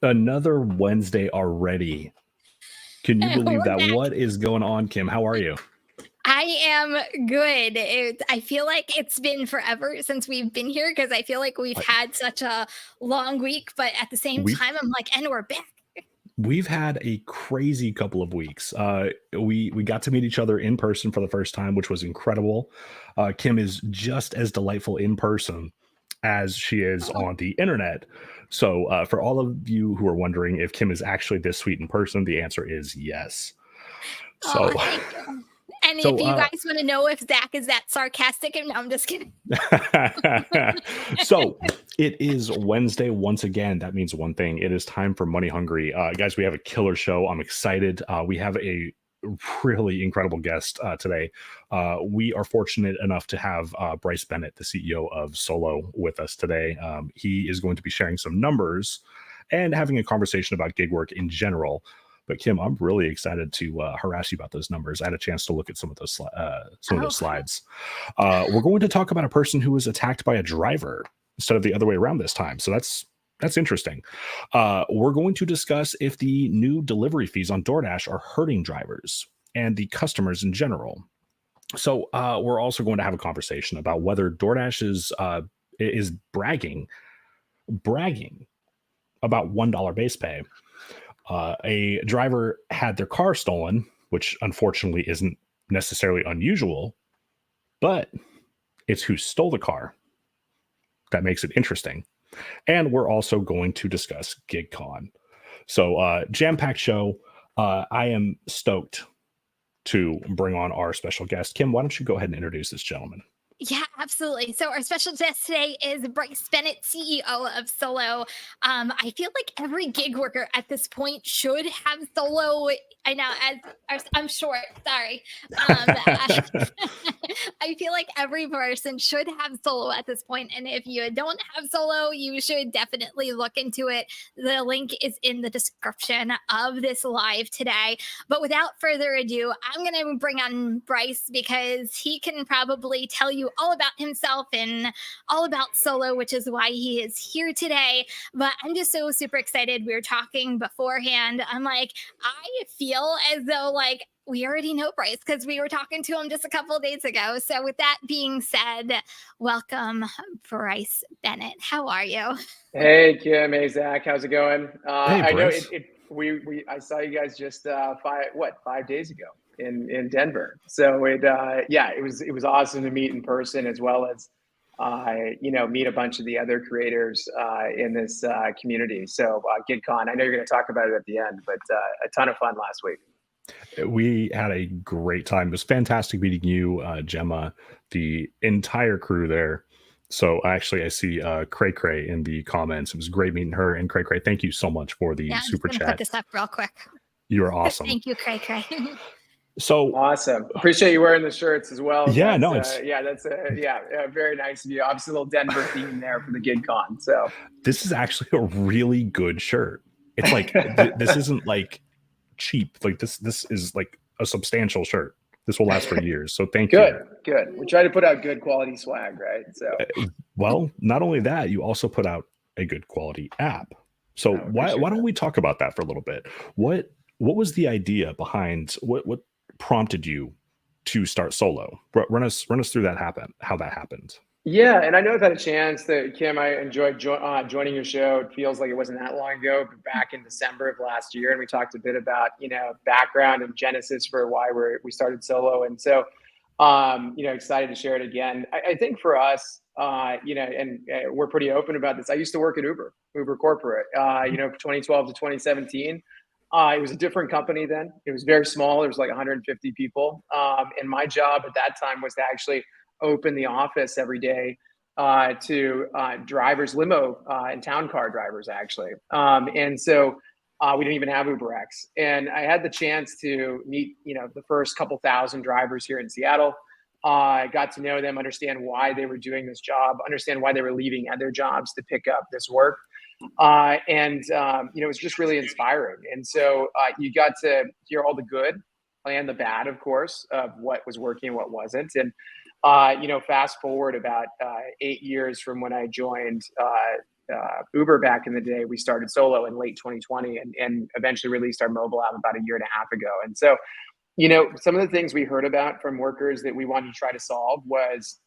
Another Wednesday already. Can you believe that? What is going on, Kim? How are you? I am good. I feel like it's been forever since we've been here because I feel like we've had such a long week, but at the same time, I'm like, and we're back. We've had a crazy couple of weeks. We got to meet each other in person for the first time, which was incredible. Kim is just as delightful in person as she is on the internet. So for all of you who are wondering if Kim is actually this sweet in person, the answer is yes. So, thank you. And if you guys want to know if Zach is that sarcastic, no, I'm just kidding. So it is Wednesday once again. That means one thing. It is time for Money Hungry. Guys, we have a killer show. I'm excited. We have a really incredible guest today. We are fortunate enough to have Bryce Bennett, the CEO of Solo, with us today. He is going to be sharing some numbers and having a conversation about gig work in general. But Kim, I'm really excited to harass you about those numbers. I had a chance to look at some of those slides. We're going to talk about a person who was attacked by a driver instead of the other way around this time. So that's interesting. We're going to discuss if the new delivery fees on DoorDash are hurting drivers and the customers in general. So we're also going to have a conversation about whether DoorDash is bragging about $1 base pay. A driver had their car stolen, which unfortunately isn't necessarily unusual, but it's who stole the car that makes it interesting. And we're also going to discuss GigCon. So jam-packed show. I am stoked to bring on our special guest. Kim, why don't you go ahead and introduce this gentleman? Yeah, absolutely. So our special guest today is Bryce Bennett, CEO of Solo. I feel like every gig worker at this point should have Solo. I know, I'm short. Sorry. I feel like every person should have Solo at this point. And if you don't have Solo, you should definitely look into it. The link is in the description of this live today. But without further ado, I'm going to bring on Bryce because he can probably tell you all about himself and all about Solo, which is why he is here today. But I'm just so super excited. We were talking beforehand. I'm like, I feel as though like we already know Bryce because we were talking to him just a couple of days ago. So with that being said, welcome, Bryce Bennett. How are you? Hey, Kim. Hey, Zach. How's it going? Hey, I know Bryce. I saw you guys just 5 days ago in Denver. So it was awesome to meet in person as well as meet a bunch of the other creators in this community. So GigCon, I know you're going to talk about it at the end, but a ton of fun last week. We had a great time. It was fantastic meeting you, Gemma, the entire crew there. So actually, I see Cray Cray in the comments. It was great meeting her. And Cray Cray, thank you so much for the super chat. Put this up real quick. You are awesome. Thank you, Cray Cray. So awesome. Appreciate you wearing the shirts as well. Yeah, that's very nice of you. Obviously, a little Denver theme there for the GigCon. So this is actually a really good shirt. It's like this isn't like cheap. Like this is like a substantial shirt. This will last for years. So thank you. Good. We try to put out good quality swag, right? So well, not only that, you also put out a good quality app. So why don't we talk about that for a little bit? What was the idea behind what prompted you to start Solo? Run us through how that happened. Yeah, and I know I've had a chance that Kim, I enjoyed joining your show. It feels like it wasn't that long ago, but back in December of last year, and we talked a bit about background and genesis for why we started Solo, and so excited to share it again. I think for us, and we're pretty open about this. I used to work at Uber corporate, 2012 to 2017. It was a different company then. It was very small. There was like 150 people, and my job at that time was to actually open the office every day to drivers, limo and town car drivers, actually. And so we didn't even have UberX. And I had the chance to meet, the first couple thousand drivers here in Seattle. I got to know them, understand why they were doing this job, understand why they were leaving other jobs to pick up this work. It was just really inspiring. And so you got to hear all the good and the bad, of course, of what was working and what wasn't. And fast forward about 8 years from when I joined Uber back in the day, we started Solo in late 2020 and eventually released our mobile app about a year and a half ago. And so, some of the things we heard about from workers that we wanted to try to solve was,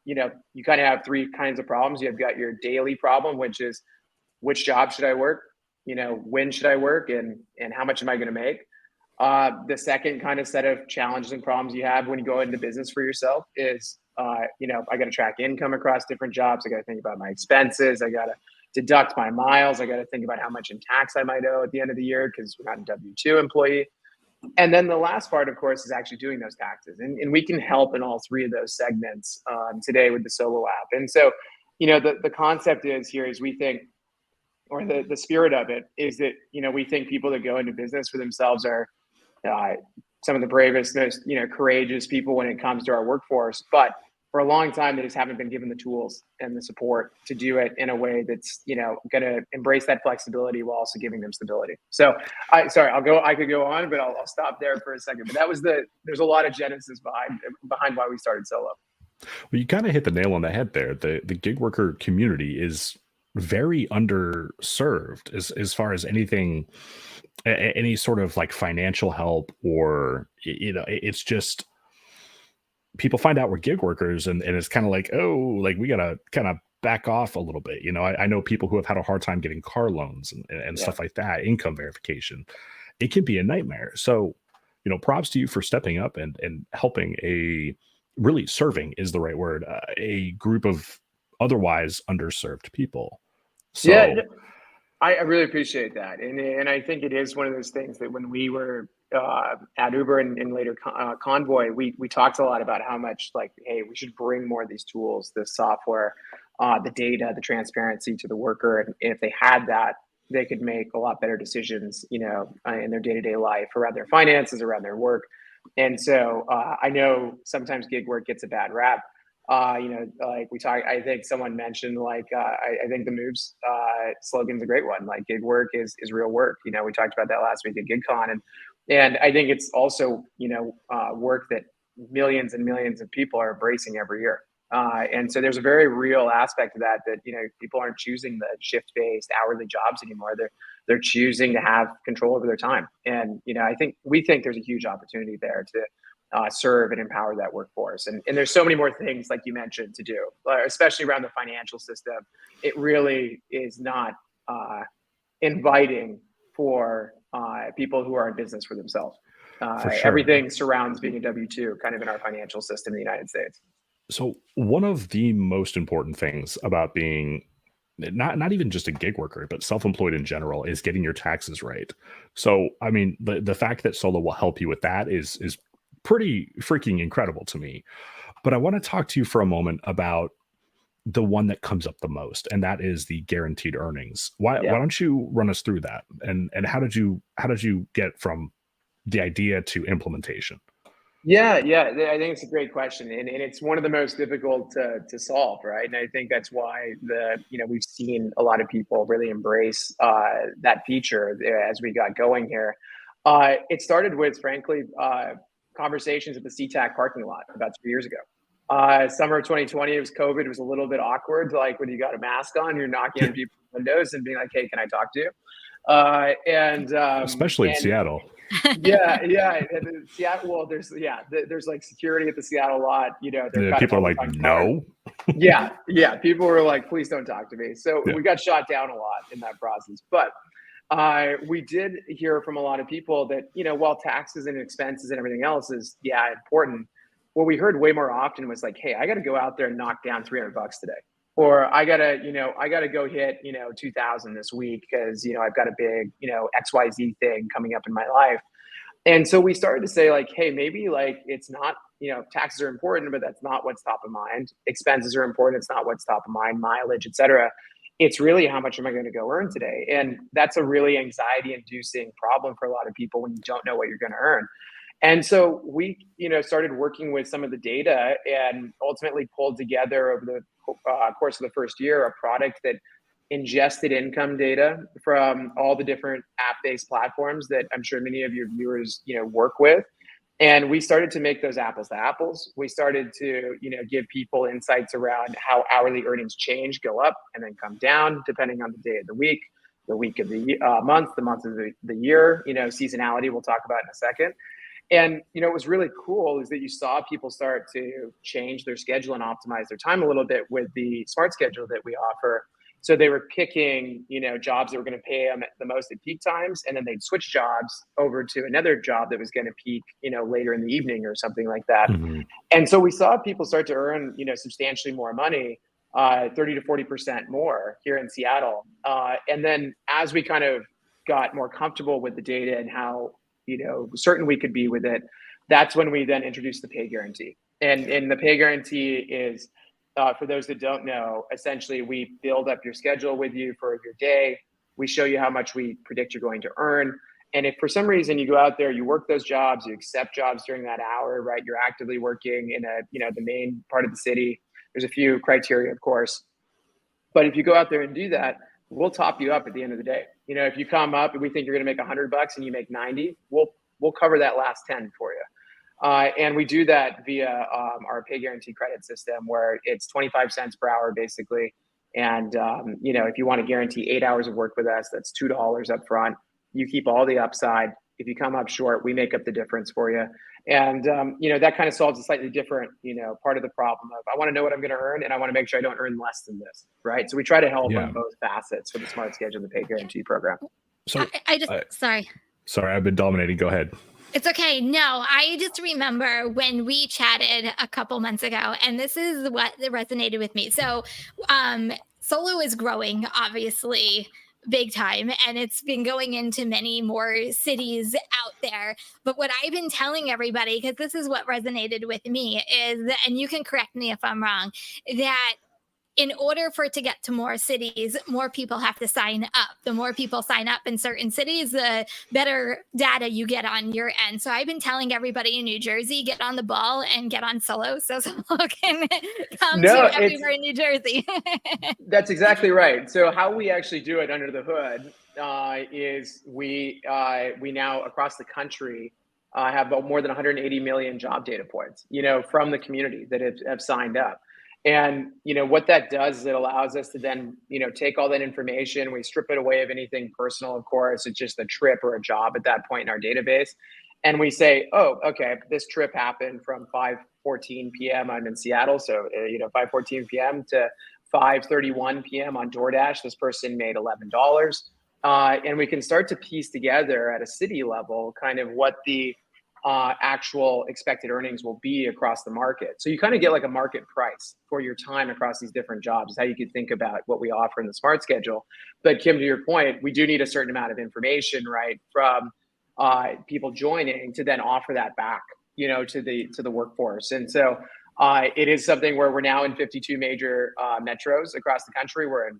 you kind of have three kinds of problems. You've got your daily problem, which is which job should I work? When should I work, and how much am I going to make? The second kind of set of challenges and problems you have when you go into business for yourself is, I got to track income across different jobs. I got to think about my expenses. I got to deduct my miles. I got to think about how much in tax I might owe at the end of the year because we're not a W-2 employee. And then the last part, of course, is actually doing those taxes. And we can help in all three of those segments today with the Solo app. And so, the concept is we think, or the spirit of it is that, we think people that go into business for themselves are some of the bravest, most, courageous people when it comes to our workforce. But for a long time, they just haven't been given the tools and the support to do it in a way that's, going to embrace that flexibility while also giving them stability. So I could go on, but I'll stop there for a second. But there's a lot of genesis behind why we started Solo. Well, you kind of hit the nail on the head there. The gig worker community is very underserved as far as any sort of like financial help, or, it's just, people find out we're gig workers and it's kind of like, oh, like we got to kind of back off a little bit. I know people who have had a hard time getting car loans and stuff like that, income verification. It can be a nightmare. So, props to you for stepping up and helping really serving is the right word, a group of otherwise underserved people. So, yeah, I really appreciate that. And I think it is one of those things that when we were at Uber and later Convoy, we talked a lot about how much like, hey, we should bring more of these tools, the software, the data, the transparency to the worker. And if they had that, they could make a lot better decisions, in their day-to-day life around their finances, around their work. And so I know sometimes gig work gets a bad rap. Like we talked, I think someone mentioned like, I think the Moves slogan's a great one. Like gig work is real work. We talked about that last week at GigCon, and I think it's also, work that millions and millions of people are embracing every year. And so there's a very real aspect of that, people aren't choosing the shift-based hourly jobs anymore. They're choosing to have control over their time. And, we think there's a huge opportunity there to serve and empower that workforce. And there's so many more things, like you mentioned, to do, especially around the financial system. It really is not inviting for people who are in business for themselves. For sure. Everything surrounds being a W-2 kind of in our financial system in the United States. So one of the most important things about being not even just a gig worker, but self-employed in general, is getting your taxes right. So, I mean, the fact that Solo will help you with that is pretty freaking incredible to me. But I want to talk to you for a moment about the one that comes up the most, and that is the guaranteed earnings. Why don't you run us through that? And how did you get from the idea to implementation? Yeah, I think it's a great question, and it's one of the most difficult to solve, right? And I think that's why we've seen a lot of people really embrace that feature as we got going here. It started with, frankly, conversations at the SeaTac parking lot about 2 years ago. Summer of 2020, it was COVID. It was a little bit awkward, like when you got a mask on, you're knocking on people's windows and being like, "Hey, can I talk to you?" Especially in Seattle. Yeah. Seattle. Well, there's like security at the Seattle lot. People are like, no. Yeah. People were like, please don't talk to me. So we got shot down a lot in that process. But we did hear from a lot of people that, while taxes and expenses and everything else is important, what we heard way more often was like, hey, I got to go out there and knock down $300 today. Or I gotta go hit, 2,000 this week because, I've got a big, XYZ thing coming up in my life. And so we started to say like, hey, maybe like it's not, taxes are important, but that's not what's top of mind. Expenses are important. It's not what's top of mind, mileage, et cetera. It's really how much am I going to go earn today? And that's a really anxiety inducing problem for a lot of people when you don't know what you're going to earn. And so we, started working with some of the data and ultimately pulled together over the course of the first year a product that ingested income data from all the different app-based platforms that I'm sure many of your viewers, work with, And we started to make those apples to apples. We started to, give people insights around how hourly earnings change, go up and then come down depending on the day of the week of the month, the month of the year, seasonality we'll talk about in a second. And, what was really cool is that you saw people start to change their schedule and optimize their time a little bit with the smart schedule that we offer. So they were picking, jobs that were going to pay them the most at peak times, and then they'd switch jobs over to another job that was going to peak, later in the evening or something like that. Mhm. And so we saw people start to earn, substantially more money, 30 to 40% more here in Seattle. And then as we kind of got more comfortable with the data and how, certain we could be with it, that's when we then introduced the pay guarantee. And the pay guarantee is, for those that don't know, essentially we build up your schedule with you for your day. We show you how much we predict you're going to earn. And if for some reason you go out there, you work those jobs, you accept jobs during that hour, right? You're actively working in the main part of the city. There's a few criteria, of course. But if you go out there and do that, we'll top you up at the end of the day. If you come up and we think you're going to make $100 and you make 90, we'll cover that last 10 for you. And we do that via our pay guarantee credit system, where it's 25 cents per hour, basically. And, if you want to guarantee 8 hours of work with us, that's $2 up front. You keep all the upside. If you come up short, we make up the difference for you. And, that kind of solves a slightly different, part of the problem of, I want to know what I'm going to earn, and I want to make sure I don't earn less than this, right? So we try to help on both facets for the smart schedule and the pay guarantee program. So sorry, I've been dominating. Go ahead. It's okay. No, I just remember when we chatted a couple months ago, and this is what resonated with me. So, Solo is growing, obviously, big time, and it's been going into many more cities out there. But what I've been telling everybody, because this is what resonated with me, is that, and you can correct me if I'm wrong, that in order for it to get to more cities, more people have to sign up. The more people sign up in certain cities, the better data you get on your end. So I've been telling everybody in New Jersey, get on the ball and get on Solo, so Solo can come to everywhere in New Jersey. That's exactly right. So how we actually do it under the hood is we now across the country have about more than 180 million job data points, from the community that have signed up. And, what that does is it allows us to then, take all that information. We strip it away of anything personal, of course. It's just a trip or a job at that point in our database. And we say, oh, okay, this trip happened from 5:14 p.m. I'm in Seattle. So, 5:14 p.m. to 5:31 p.m. on DoorDash. This person made $11. And we can start to piece together at a city level kind of what the actual expected earnings will be across the market. So you kind of get like a market price for your time across these different jobs, is how you could think about what we offer in the smart schedule. But Kim, to your point, we do need a certain amount of information, right, from people joining to then offer that back, to the workforce. And so it is something where we're now in 52 major metros across the country. We're in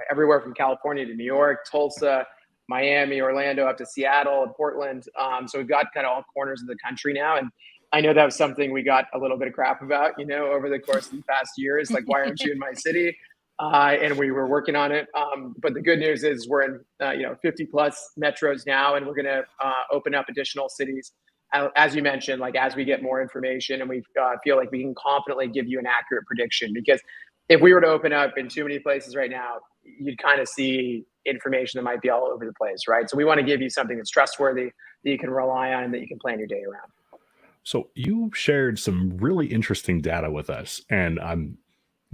everywhere from California to New York, Tulsa, Miami, Orlando, up to Seattle and Portland. So we've got kind of all corners of the country now. And I know that was something we got a little bit of crap about, over the course of the past years, like, why aren't you in my city? And we were working on it. But the good news is we're in, 50 plus metros now, and we're going to open up additional cities. As you mentioned, like, as we get more information and we feel like we can confidently give you an accurate prediction, because if we were to open up in too many places right now, you'd kind of see information that might be all over the place, right? So we want to give you something that's trustworthy, that you can rely on, and that you can plan your day around. So you shared some really interesting data with us, and I'm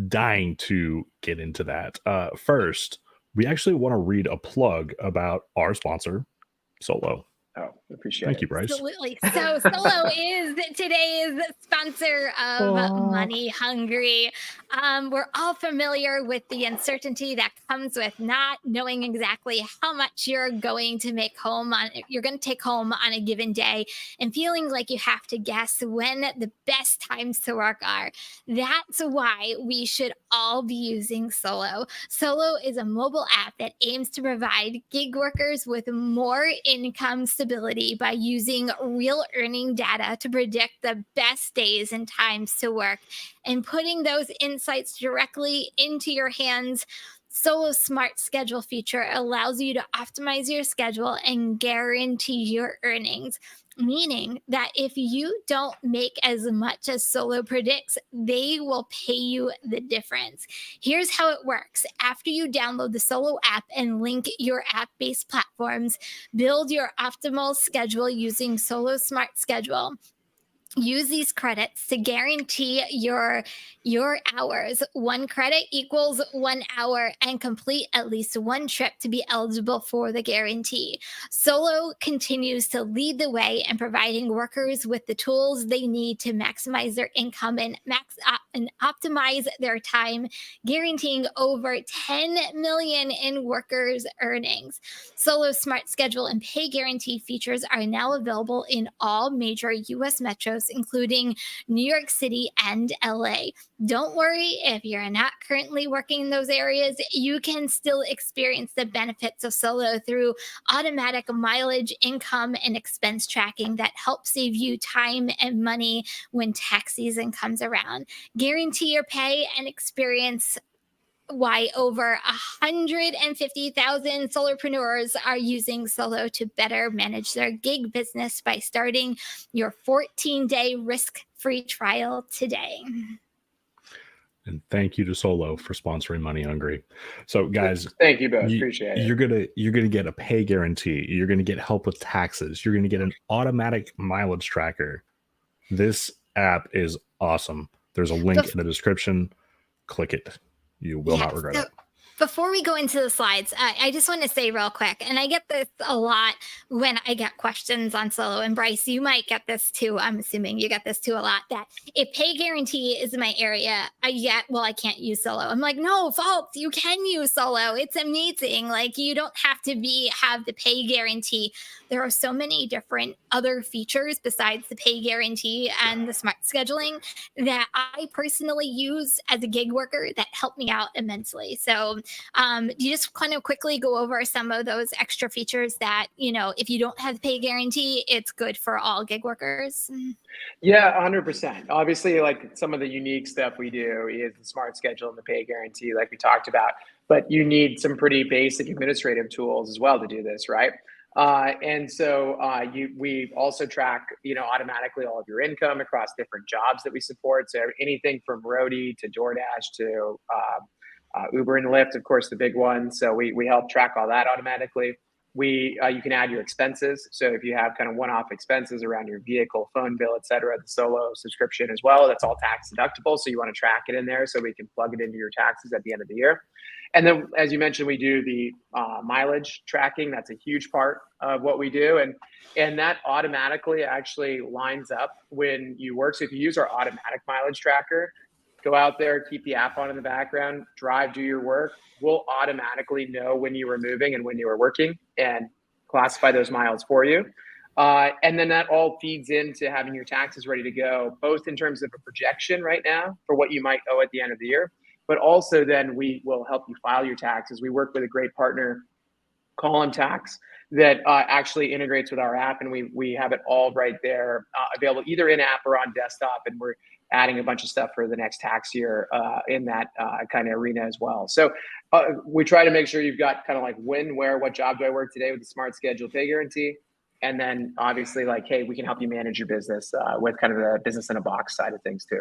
dying to get into that. First, we actually want to read a plug about our sponsor, Solo. Oh, appreciate it. Thank you, Bryce. Absolutely. So Solo is today's sponsor of Money Hungry. We're all familiar with the uncertainty that comes with not knowing exactly how much you're going to take home on a given day, and feeling like you have to guess when the best times to work are. That's why we should all be using Solo. Solo is a mobile app that aims to provide gig workers with more income stability by using real earning data to predict the best days and times to work, and putting those insights directly into your hands Solo Smart Schedule feature allows you to optimize your schedule and guarantee your earnings, meaning that if you don't make as much as Solo predicts, they will pay you the difference. Here's how it works. After you download the Solo app and link your app-based platforms, build your optimal schedule using Solo Smart Schedule. Use these credits to guarantee your hours. 1 credit equals 1 hour, and complete at least 1 trip to be eligible for the guarantee. Solo continues to lead the way in providing workers with the tools they need to maximize their income and optimize their time, guaranteeing over 10 million in workers' earnings. Solo Smart Schedule and Pay Guarantee features are now available in all major U.S. metros, including New York City and LA. Don't worry if you're not currently working in those areas, you can still experience the benefits of Solo through automatic mileage, income, and expense tracking that helps save you time and money when tax season comes around. Guarantee your pay and experience why over 150,000 solopreneurs are using Solo to better manage their gig business by starting your 14-day risk-free trial today. And thank you to Solo for sponsoring Money Hungry. So guys, thank you both. Appreciate it. You're gonna get a pay guarantee. You're gonna get help with taxes. You're gonna get an automatic mileage tracker. This app is awesome. There's a link in the description. Click it. You will not regret it. Before we go into the slides, I just want to say real quick, and I get this a lot when I get questions on Solo, and Bryce, you might get this too. I'm assuming you get this too a lot, that if pay guarantee is my area, I can't use Solo. I'm like, no, false. You can use Solo. It's amazing. Like, you don't have to have the pay guarantee. There are so many different other features besides the pay guarantee and the smart scheduling that I personally use as a gig worker that help me out immensely. So you just kind of quickly go over some of those extra features that, if you don't have the pay guarantee, it's good for all gig workers. Yeah, 100%. Obviously, like, some of the unique stuff we do is the smart schedule and the pay guarantee, like we talked about, but you need some pretty basic administrative tools as well to do this, right? We also track, automatically all of your income across different jobs that we support. So anything from roadie to DoorDash to Uber and Lyft, of course, the big one. So we help track all that automatically. You can add your expenses. So if you have kind of one-off expenses around your vehicle, phone bill, et cetera, the Solo subscription as well, that's all tax deductible. So you want to track it in there so we can plug it into your taxes at the end of the year. And then, as you mentioned, we do the mileage tracking. That's a huge part of what we do. And that automatically actually lines up when you work. So if you use our automatic mileage tracker, go out there, keep the app on in the background, drive, do your work. We'll automatically know when you were moving and when you were working and classify those miles for you. And then that all feeds into having your taxes ready to go, both in terms of a projection right now for what you might owe at the end of the year, but also then we will help you file your taxes. We work with a great partner, Column Tax, that actually integrates with our app, and we have it all right there available either in app or on desktop, and we're adding a bunch of stuff for the next tax year in that kind of arena as well. So we try to make sure you've got kind of like when, where, what job do I work today with the smart schedule pay guarantee, and then obviously like, hey, we can help you manage your business with kind of the business in a box side of things too.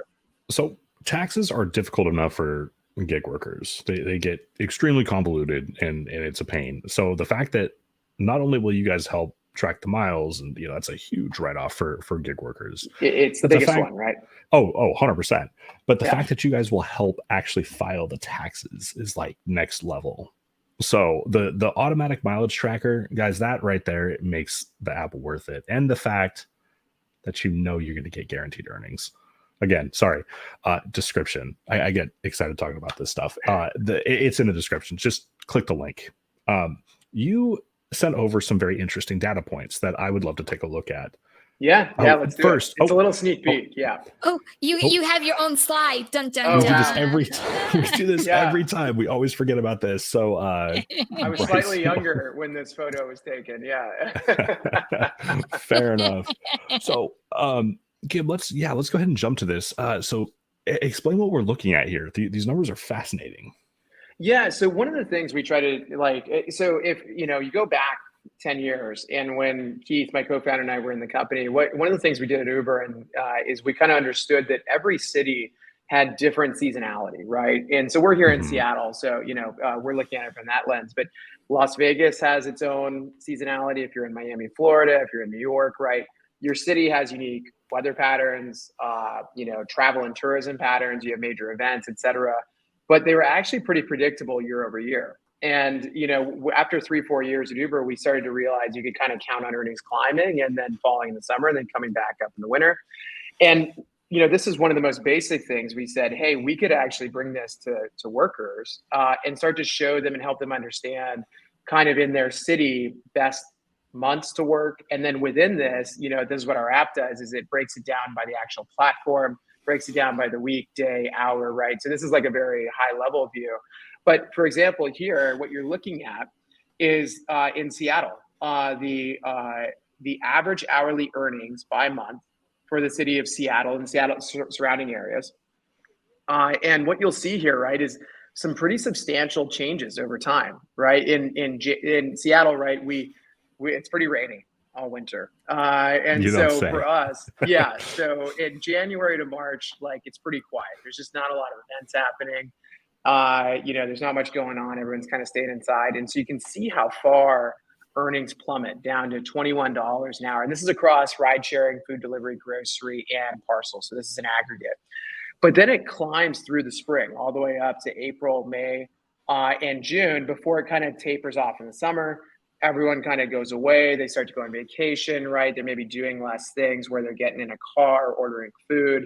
So taxes are difficult enough for gig workers. They get extremely convoluted and it's a pain. So the fact that not only will you guys help track the miles, and that's a huge write-off for gig workers. It's the biggest one, right? Oh, 100%. But the fact that you guys will help actually file the taxes is like next level. So the automatic mileage tracker, guys, that right there, it makes the app worth it. And the fact that you're going to get guaranteed earnings. Again, sorry, description. I get excited talking about this stuff. It's in the description. Just click the link. You sent over some very interesting data points that I would love to take a look at. Yeah, let's do it. It's a little sneak peek. Yeah. Oh, you have your own slide. Dun, dun, we dun. do this every time. We do this every time. We always forget about this. So I was slightly younger when this photo was taken. Yeah. Fair enough. So Gib, let's go ahead and jump to this. So explain what we're looking at here. These numbers are fascinating. Yeah. So one of the things we try to so if you go back 10 years, and when Keith, my co-founder, and I were in the company, one of the things we did at Uber is we kind of understood that every city had different seasonality, right? And so we're here in Seattle, so we're looking at it from that lens. But Las Vegas has its own seasonality. If you're in Miami, Florida, if you're in New York, right, your city has unique weather patterns, travel and tourism patterns. You have major events, et cetera. But they were actually pretty predictable year over year. And after 3-4 years at Uber, we started to realize you could kind of count on earnings climbing and then falling in the summer and then coming back up in the winter. And this is one of the most basic things. We said, hey, we could actually bring this to workers and start to show them and help them understand kind of in their city best months to work. And then within this, this is what our app does, is it breaks it down by the actual platform, breaks it down by the week, day, hour, right? So this is like a very high level view. But for example, here, what you're looking at is in Seattle, the average hourly earnings by month for the city of Seattle and Seattle surrounding areas. And what you'll see here, right, is some pretty substantial changes over time, right? In Seattle, right, we it's pretty rainy all winter. And so for us, yeah, so in January to March, it's pretty quiet. There's just not a lot of events happening. There's not much going on. Everyone's kind of staying inside. And so you can see how far earnings plummet down to $21 an hour. And this is across ride sharing, food delivery, grocery, and parcel. So this is an aggregate. But then it climbs through the spring all the way up to April, May, and June before it kind of tapers off in the summer. Everyone kind of goes away. They start to go on vacation, right? They may be doing less things where they're getting in a car, ordering food.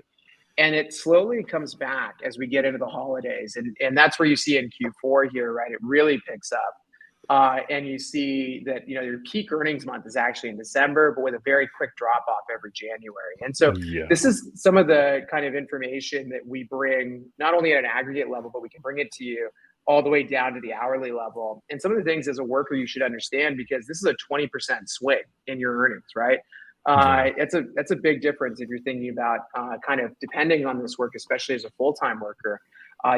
And it slowly comes back as we get into the holidays. And that's where you see in Q4 here, right? It really picks up. And you see that, your peak earnings month is actually in December, but with a very quick drop off every January. And so This is some of the kind of information that we bring, not only at an aggregate level, but we can bring it to you all the way down to the hourly level. And some of the things as a worker you should understand, because this is a 20% swing in your earnings, right? That's a big difference if you're thinking about kind of depending on this work, especially as a full-time worker.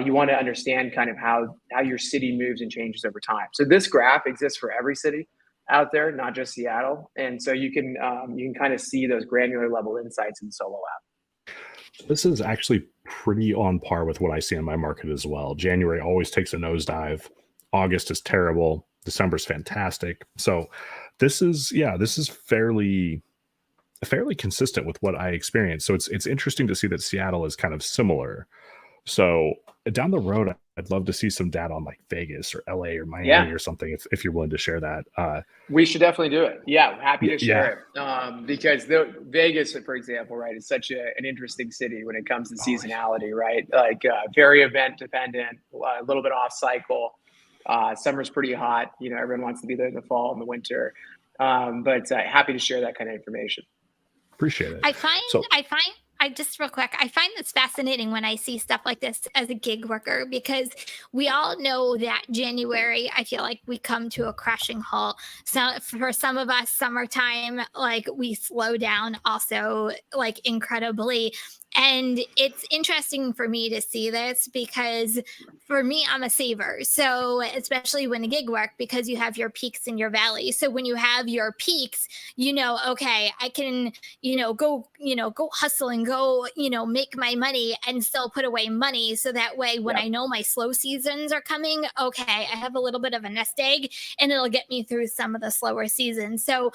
You want to understand kind of how your city moves and changes over time. So this graph exists for every city out there, not just Seattle. And so you can kind of see those granular level insights in the Solo app. This is actually pretty on par with what I see in my market as well. January always takes a nosedive. August is terrible. December's fantastic. So this is fairly consistent with what I experienced. So it's interesting to see that Seattle is kind of similar. So down the road, I'd love to see some data on like Vegas or LA or Miami or something if you're willing to share that. We should definitely do it. Yeah, happy to share it. Because Vegas, for example, right, is such an interesting city when it comes to seasonality, right? Very event dependent, a little bit off cycle. Summer's pretty hot. Everyone wants to be there in the fall and the winter. But happy to share that kind of information. Appreciate it. I just real quick, I find this fascinating when I see stuff like this as a gig worker, because we all know that January, I feel like we come to a crashing halt. So for some of us, summertime, we slow down also incredibly. And it's interesting for me to see this because for me, I'm a saver. So especially when a gig work, because you have your peaks and your valleys. So when you have your peaks, okay, I can, go hustle and go, make my money and still put away money. So that way, when I know my slow seasons are coming, okay, I have a little bit of a nest egg and it'll get me through some of the slower seasons. So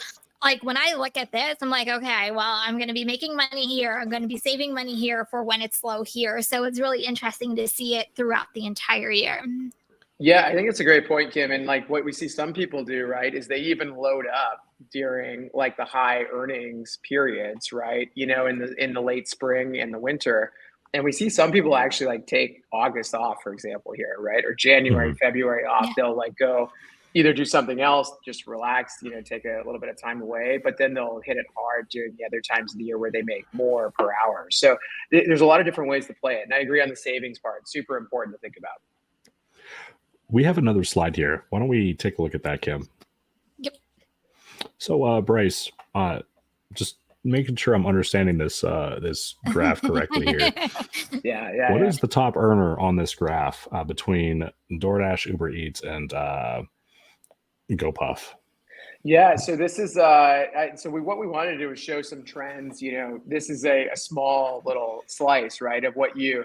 when I look at this, I'm like, okay, well, I'm going to be making money here. I'm going to be saving money here for when it's slow here. So it's really interesting to see it throughout the entire year. Yeah, I think it's a great point, Kim. And what we see some people do, right, is they even load up during the high earnings periods, right? In the late spring and the winter. And we see some people actually take August off, for example, here, right? Or January, February off. Yeah. They'll go either do something else, just relax, take a little bit of time away, but then they'll hit it hard during the other times of the year where they make more per hour. So there's a lot of different ways to play it. And I agree on the savings part. Super important to think about. We have another slide here. Why don't we take a look at that, Kim? Yep. So Bryce, just making sure I'm understanding this this graph correctly here. Yeah. What is the top earner on this graph between DoorDash, Uber Eats, and GoPuff? Yeah, so this is what we wanted to do is show some trends. This is a small little slice, right, of what you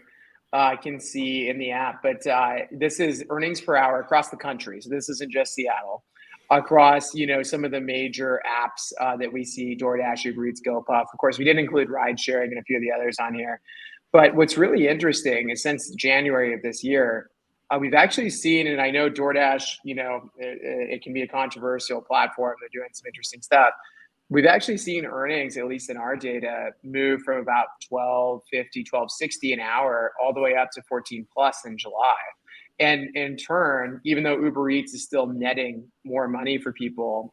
can see in the app. But this is earnings per hour across the country. So this isn't just Seattle. Across, some of the major apps that we see, DoorDash, Uber Eats, GoPuff. Of course, we didn't include RideShare and a few of the others on here. But what's really interesting is since January of this year, we've actually seen, and I know DoorDash, it can be a controversial platform. They're doing some interesting stuff. We've actually seen earnings, at least in our data, move from about $12.50, $12.60 an hour all the way up to 14 plus in July. And in turn, even though Uber Eats is still netting more money for people,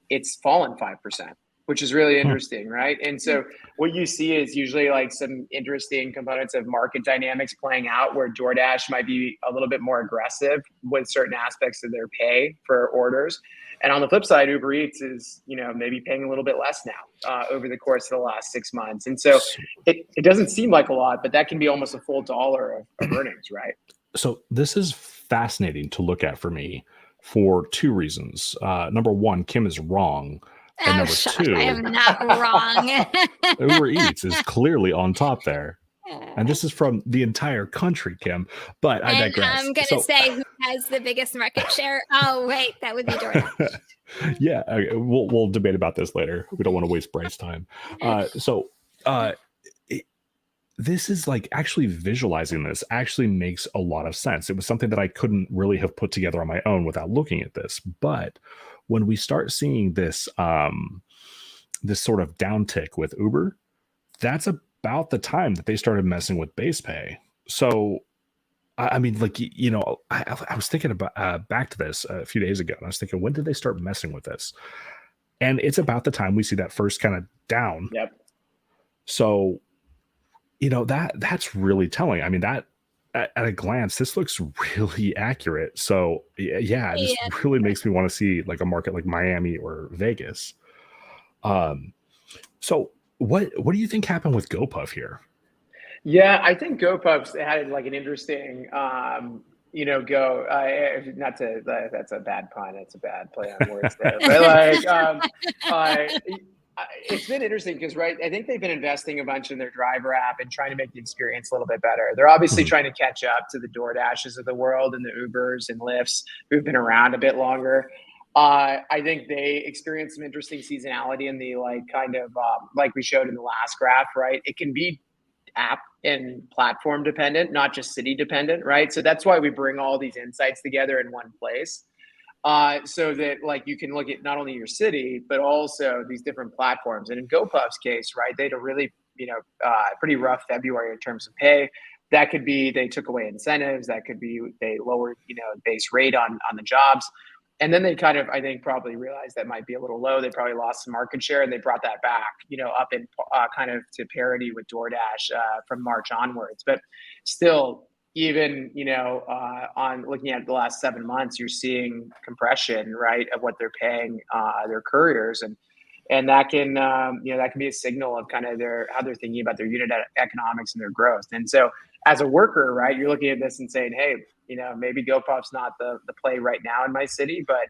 it's fallen 5%, which is really interesting, right? And so what you see is usually like some interesting components of market dynamics playing out where DoorDash might be a little bit more aggressive with certain aspects of their pay for orders. And on the flip side, Uber Eats is, maybe paying a little bit less now over the course of the last 6 months. And so it doesn't seem like a lot, but that can be almost a full dollar of earnings, right? So this is fascinating to look at for me for two reasons. Number one, Kim is wrong. And number two, I am not wrong. Uber Eats is clearly on top there. And this is from the entire country, Kim. But I digress. I'm going to say who has the biggest market share. Oh, wait, that would be DoorDash. Yeah, we'll debate about this later. We don't want to waste Bryce time. This is like actually visualizing this actually makes a lot of sense. It was something that I couldn't really have put together on my own without looking at this. But when we start seeing this, this sort of downtick with Uber, that's about the time that they started messing with base pay. So, I mean, like, I was thinking about back to this a few days ago. And I was thinking, when did they start messing with this? And it's about the time we see that first kind of down. Yep. So, that's really telling. I mean, that at a glance, this looks really accurate. So yeah, it just really makes me want to see like a market like Miami or Vegas. So what do you think happened with GoPuff here? Yeah, I think GoPuff's had like an interesting, that's a bad pun. It's a bad play on words there. But it's been interesting because, right, I think they've been investing a bunch in their driver app and trying to make the experience a little bit better. They're obviously trying to catch up to the DoorDashes of the world and the Ubers and Lyfts who've been around a bit longer. I think they experienced some interesting seasonality in the like we showed in the last graph, right? It can be app and platform dependent, not just city dependent, right? So that's why we bring all these insights together in one place. So that like you can look at not only your city, but also these different platforms. And in GoPuff's case, right, they had a really, pretty rough February in terms of pay. That could be they took away incentives. That could be they lowered, base rate on the jobs. And then they kind of, I think, probably realized that might be a little low. They probably lost some market share, and they brought that back, up in kind of to parity with DoorDash from March onwards. But still, even on looking at the last 7 months, you're seeing compression, right, of what they're paying their couriers, and that can that can be a signal of kind of how they're thinking about their unit economics and their growth. And so, as a worker, right, you're looking at this and saying, hey, maybe GoPuff's not the play right now in my city, but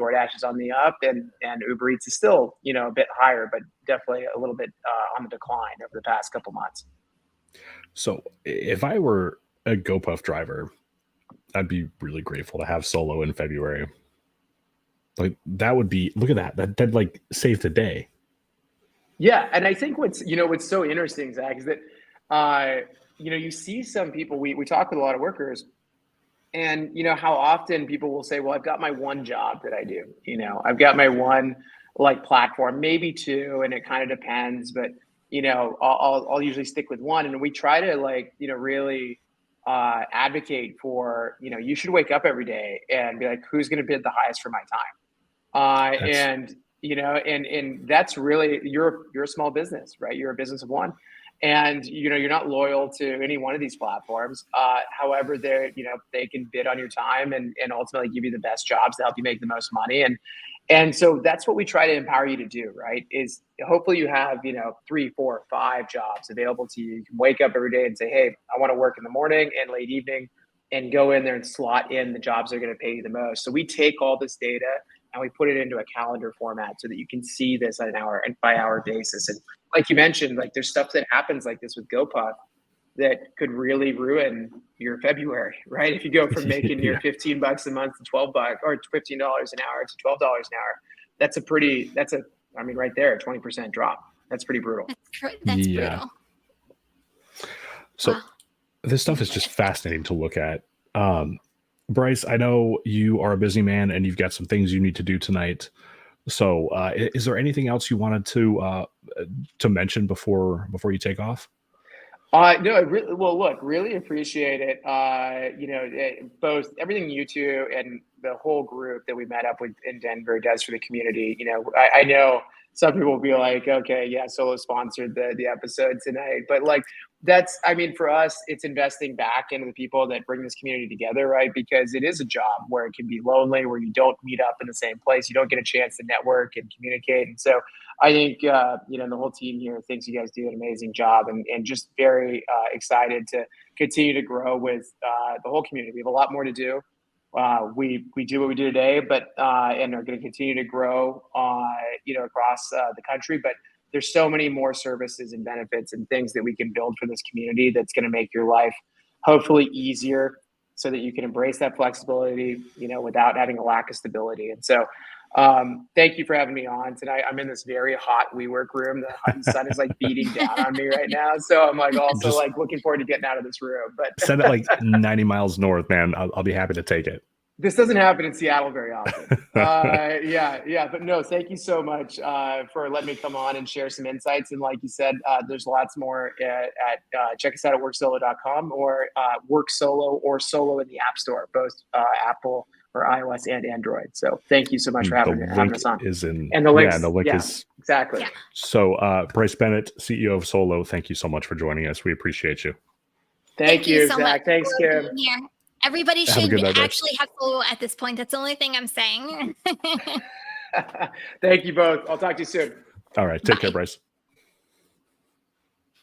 DoorDash is on the up, and Uber Eats is still a bit higher, but definitely a little bit on the decline over the past couple months. So if I were a GoPuff driver, I'd be really grateful to have Solo in February. Like that would be, look at that'd like save the day. Yeah, and I think what's so interesting, Zach, is that you see some people, we talk with a lot of workers, and how often people will say, well, I've got my one job that I do, I've got my one like platform, maybe two, and it kind of depends, but I'll usually stick with one. And we try to really advocate for, you should wake up every day and be like, who's going to bid the highest for my time? And that's really, you're a small business, right? You're a business of one. And, you're not loyal to any one of these platforms. However, they can bid on your time and ultimately give you the best jobs to help you make the most money. And so that's what we try to empower you to do, right? Is hopefully you have, 3, 4, 5 jobs available to you. You can wake up every day and say, hey, I want to work in the morning and late evening, and go in there and slot in the jobs that are going to pay you the most. So we take all this data and we put it into a calendar format so that you can see this on an hour and by hour basis. And like you mentioned, like there's stuff that happens like this with GoPuff that could really ruin your February, right? If you go from making your $15 a month to $12 or $15 an hour to $12 an hour, that's right there, a 20% drop. That's pretty brutal. That's brutal. So this stuff is just fascinating to look at. Bryce, I know you are a busy man and you've got some things you need to do tonight. So is there anything else you wanted to mention before you take off? No, really appreciate it. Both everything you two and the whole group that we met up with in Denver does for the community. I know some people will be like, okay, yeah, Solo sponsored the episode tonight, but for us, it's investing back into the people that bring this community together, right? Because it is a job where it can be lonely, where you don't meet up in the same place, you don't get a chance to network and communicate. And so I think, the whole team here thinks you guys do an amazing job, and just very excited to continue to grow with the whole community. We have a lot more to do. We do what we do today, but and are going to continue to grow, across the country. But there's so many more services and benefits and things that we can build for this community that's going to make your life hopefully easier, so that you can embrace that flexibility, without having a lack of stability. And so thank you for having me on tonight. I'm in this very hot WeWork room. The sun is beating down on me right now. So I'm also looking forward to getting out of this room. But send it 90 miles north, man. I'll be happy to take it. This doesn't happen in Seattle very often. But no, thank you so much for letting me come on and share some insights. And like you said, there's lots more at check us out at worksolo.com or worksolo or solo in the App Store, both Apple or iOS and Android. So thank you so much for having us on. And the link is exactly. Yeah. So Bryce Bennett, CEO of Solo, thank you so much for joining us. We appreciate you. Thank you, so Zach. Thanks, Kim. Everybody should actually have Solo at this point. That's the only thing I'm saying. Thank you both. I'll talk to you soon. All right. Take care, Bryce.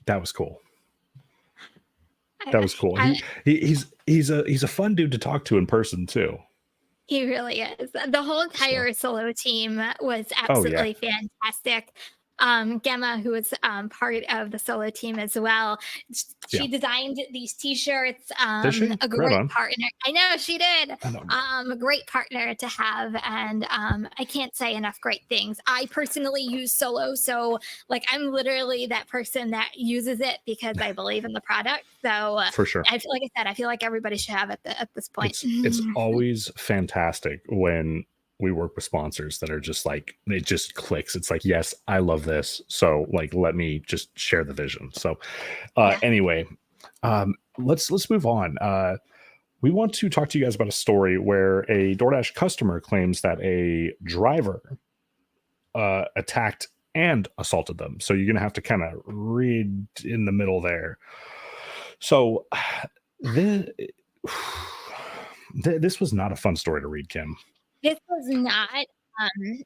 That was cool. That was cool. He's a fun dude to talk to in person too. He really is. The whole entire Solo team was absolutely fantastic. Gemma, who was part of the Solo team as well, she designed these t-shirts. A great partner. I know she did. A great partner to have, and I can't say enough great things. I personally use Solo, so I'm literally that person that uses it because I believe in the product. So for sure, I feel like everybody should have it at this point. It's always fantastic when we work with sponsors that are just it just clicks. It's yes, I love this. So let me just share the vision. So anyway, let's move on. We want to talk to you guys about a story where a DoorDash customer claims that a driver attacked and assaulted them. So you're going to have to kind of read in the middle there. So this was not a fun story to read, Kim. This was not.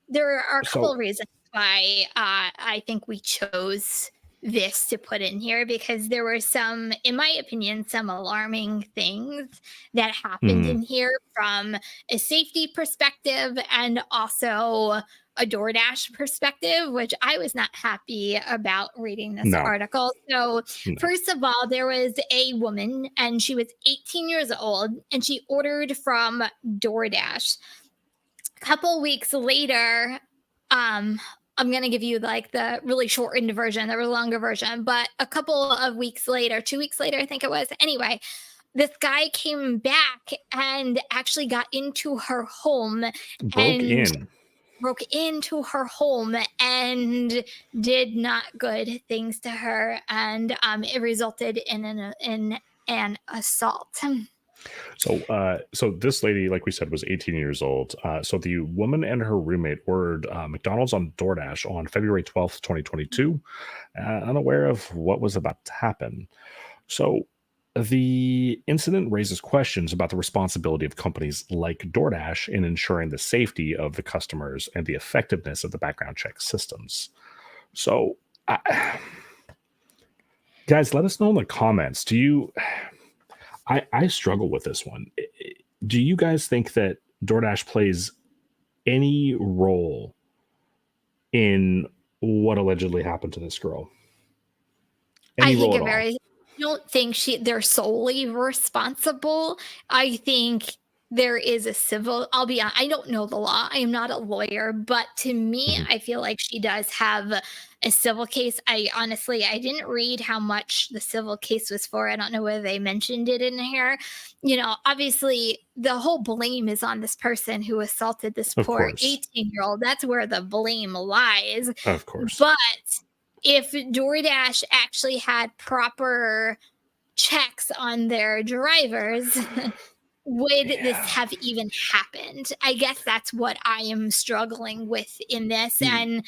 There are a couple of reasons why I think we chose this to put in here, because there were some, in my opinion, some alarming things that happened in here from a safety perspective and also a DoorDash perspective, which I was not happy about reading this article. So first of all, there was a woman and she was 18 years old and she ordered from DoorDash. Couple weeks later, I'm going to give you the really shortened version, the longer version, but a couple of weeks later, 2 weeks later, I think it was. Anyway, this guy came back and actually got into her home. Broke into her home and did not good things to her. And it resulted in an assault. So this lady, like we said, was 18 years old. So the woman and her roommate ordered McDonald's on DoorDash on February 12th, 2022, unaware of what was about to happen. So The incident raises questions about the responsibility of companies like DoorDash in ensuring the safety of the customers and the effectiveness of the background check systems. So, guys, let us know in the comments. Do you? I struggle with this one. Do you guys think that DoorDash plays any role in what allegedly happened to this girl? Any I role think at a all? very I don't think they're solely responsible. I think there is a civil I'll be hon I don't know the law. I am not a lawyer, but to me, Mhm. I feel like she does have a civil case. I didn't read how much the civil case was for. I don't know whether they mentioned it in here. Obviously, the whole blame is on this person who assaulted this Of poor course, 18-year-old. That's where the blame lies. of course. But if DoorDash actually had proper checks on their drivers, would this Yeah. have even happened? I guess that's what I am struggling with in this. Mm. And,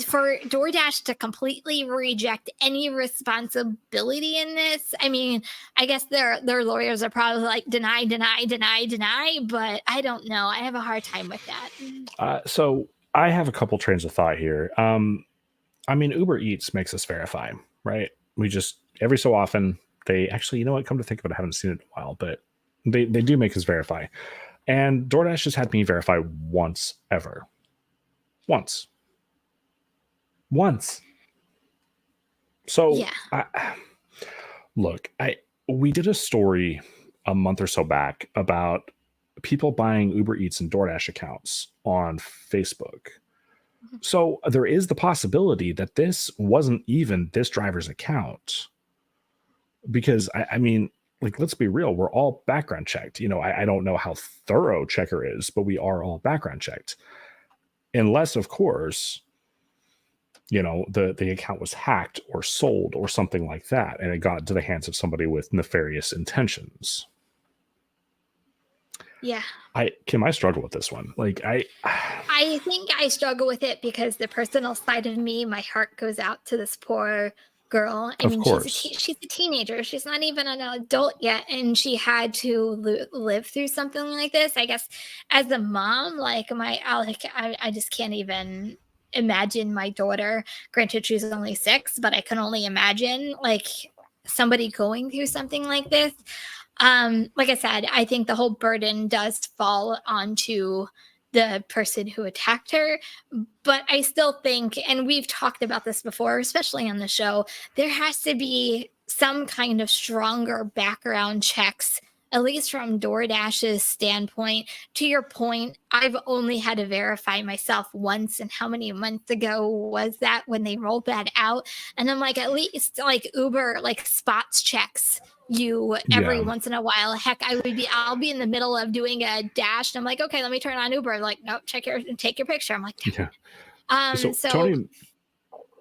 for DoorDash to completely reject any responsibility in this, I mean, I guess their lawyers are probably like deny, deny, deny, deny, but I don't know. I have a hard time with that. So I have a couple trains of thought here. I mean, Uber Eats makes us verify, right? We just every so often they actually, you know what? Come to think of it, I haven't seen it in a while, but they do make us verify. And DoorDash has had me verify once ever, once, once. So Yeah. look, we did a story a month or so back about people buying Uber Eats and DoorDash accounts on Facebook. Mhm. So there is the possibility that this wasn't even this driver's account because I mean, like, let's be real, we're all background checked. I don't know how thorough Checker is, but we are all background checked. Unless, of course, the account was hacked or sold or something like that, and it got into the hands of somebody with nefarious intentions. Yeah. I struggle with this one. Like I think I struggle with it because the personal side of me, my heart goes out to this poor girl. I of mean, course. she's a teenager. She's not even an adult yet, and she had to live through something like this. I guess as a mom, I just can't even imagine my daughter. Granted, she's only 6, but I can only imagine like somebody going through something like this. Like I said, I think the whole burden does fall onto the person who attacked her. But I still think, and we've talked about this before, especially on the show, there has to be some kind of stronger background checks, at least from DoorDash's standpoint. To your point, I've only had to verify myself once. And how many months ago was that when they rolled that out? And I'm like, at least like Uber, like spots checks you every Yeah. once in a while. Heck, I'll be in the middle of doing a dash and I'm like, okay, let me turn on Uber. Like, nope, take your picture. I'm like, Yeah. damn it. So So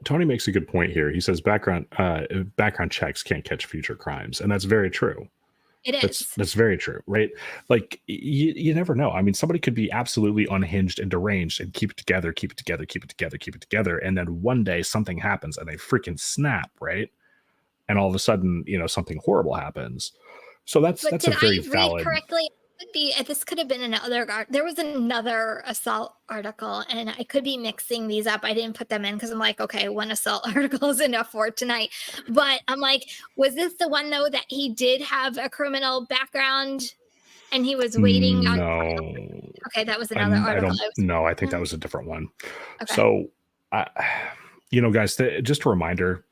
Tony makes a good point here. He says background checks can't catch future crimes, and that's very true. it That's is. that's very true, right? Like you never know. I mean, somebody could be absolutely unhinged and deranged and keep it together, keep it together, keep it together, keep it together, and then one day something happens and they freaking snap, right? And all of a sudden, something horrible happens. So that's But that's a did very I read valid. correctly? This could have been another. There was another assault article, and I could be mixing these up. I didn't put them in because I'm like, okay, one assault article is enough for tonight. But I'm like, was this the one though that he did have a criminal background and he was waiting on No, Okay, that was another I article don't I was know. I think that reading. was a different one. Okay. So, I, guys, just a reminder: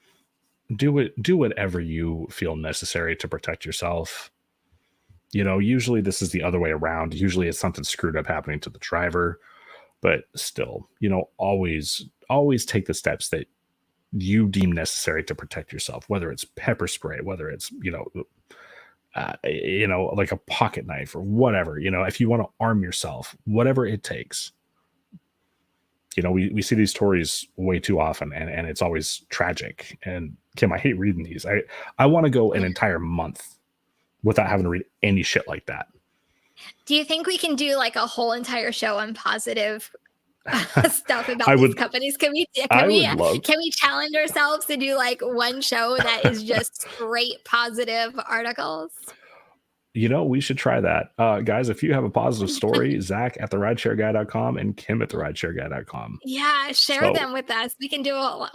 do whatever you feel necessary to protect yourself. Usually this is the other way around. Usually it's something screwed up happening to the driver, but still, always take the steps that you deem necessary to protect yourself, whether it's pepper spray, whether it's, like a pocket knife or whatever, if you want to arm yourself, whatever it takes. We see these stories way too often and it's always tragic. And Kim, I hate reading these. I want to go an Yeah. entire month without having to read any shit like that. Do you think we can do like a whole entire show on positive stuff about I these would companies. Can I we would love can we challenge ourselves to do like one show that is just straight positive articles? we should try that. Guys, if you have a positive story, Zach at therideshareguy.com and Kim at therideshareguy.com. Yeah, share So them with us. We can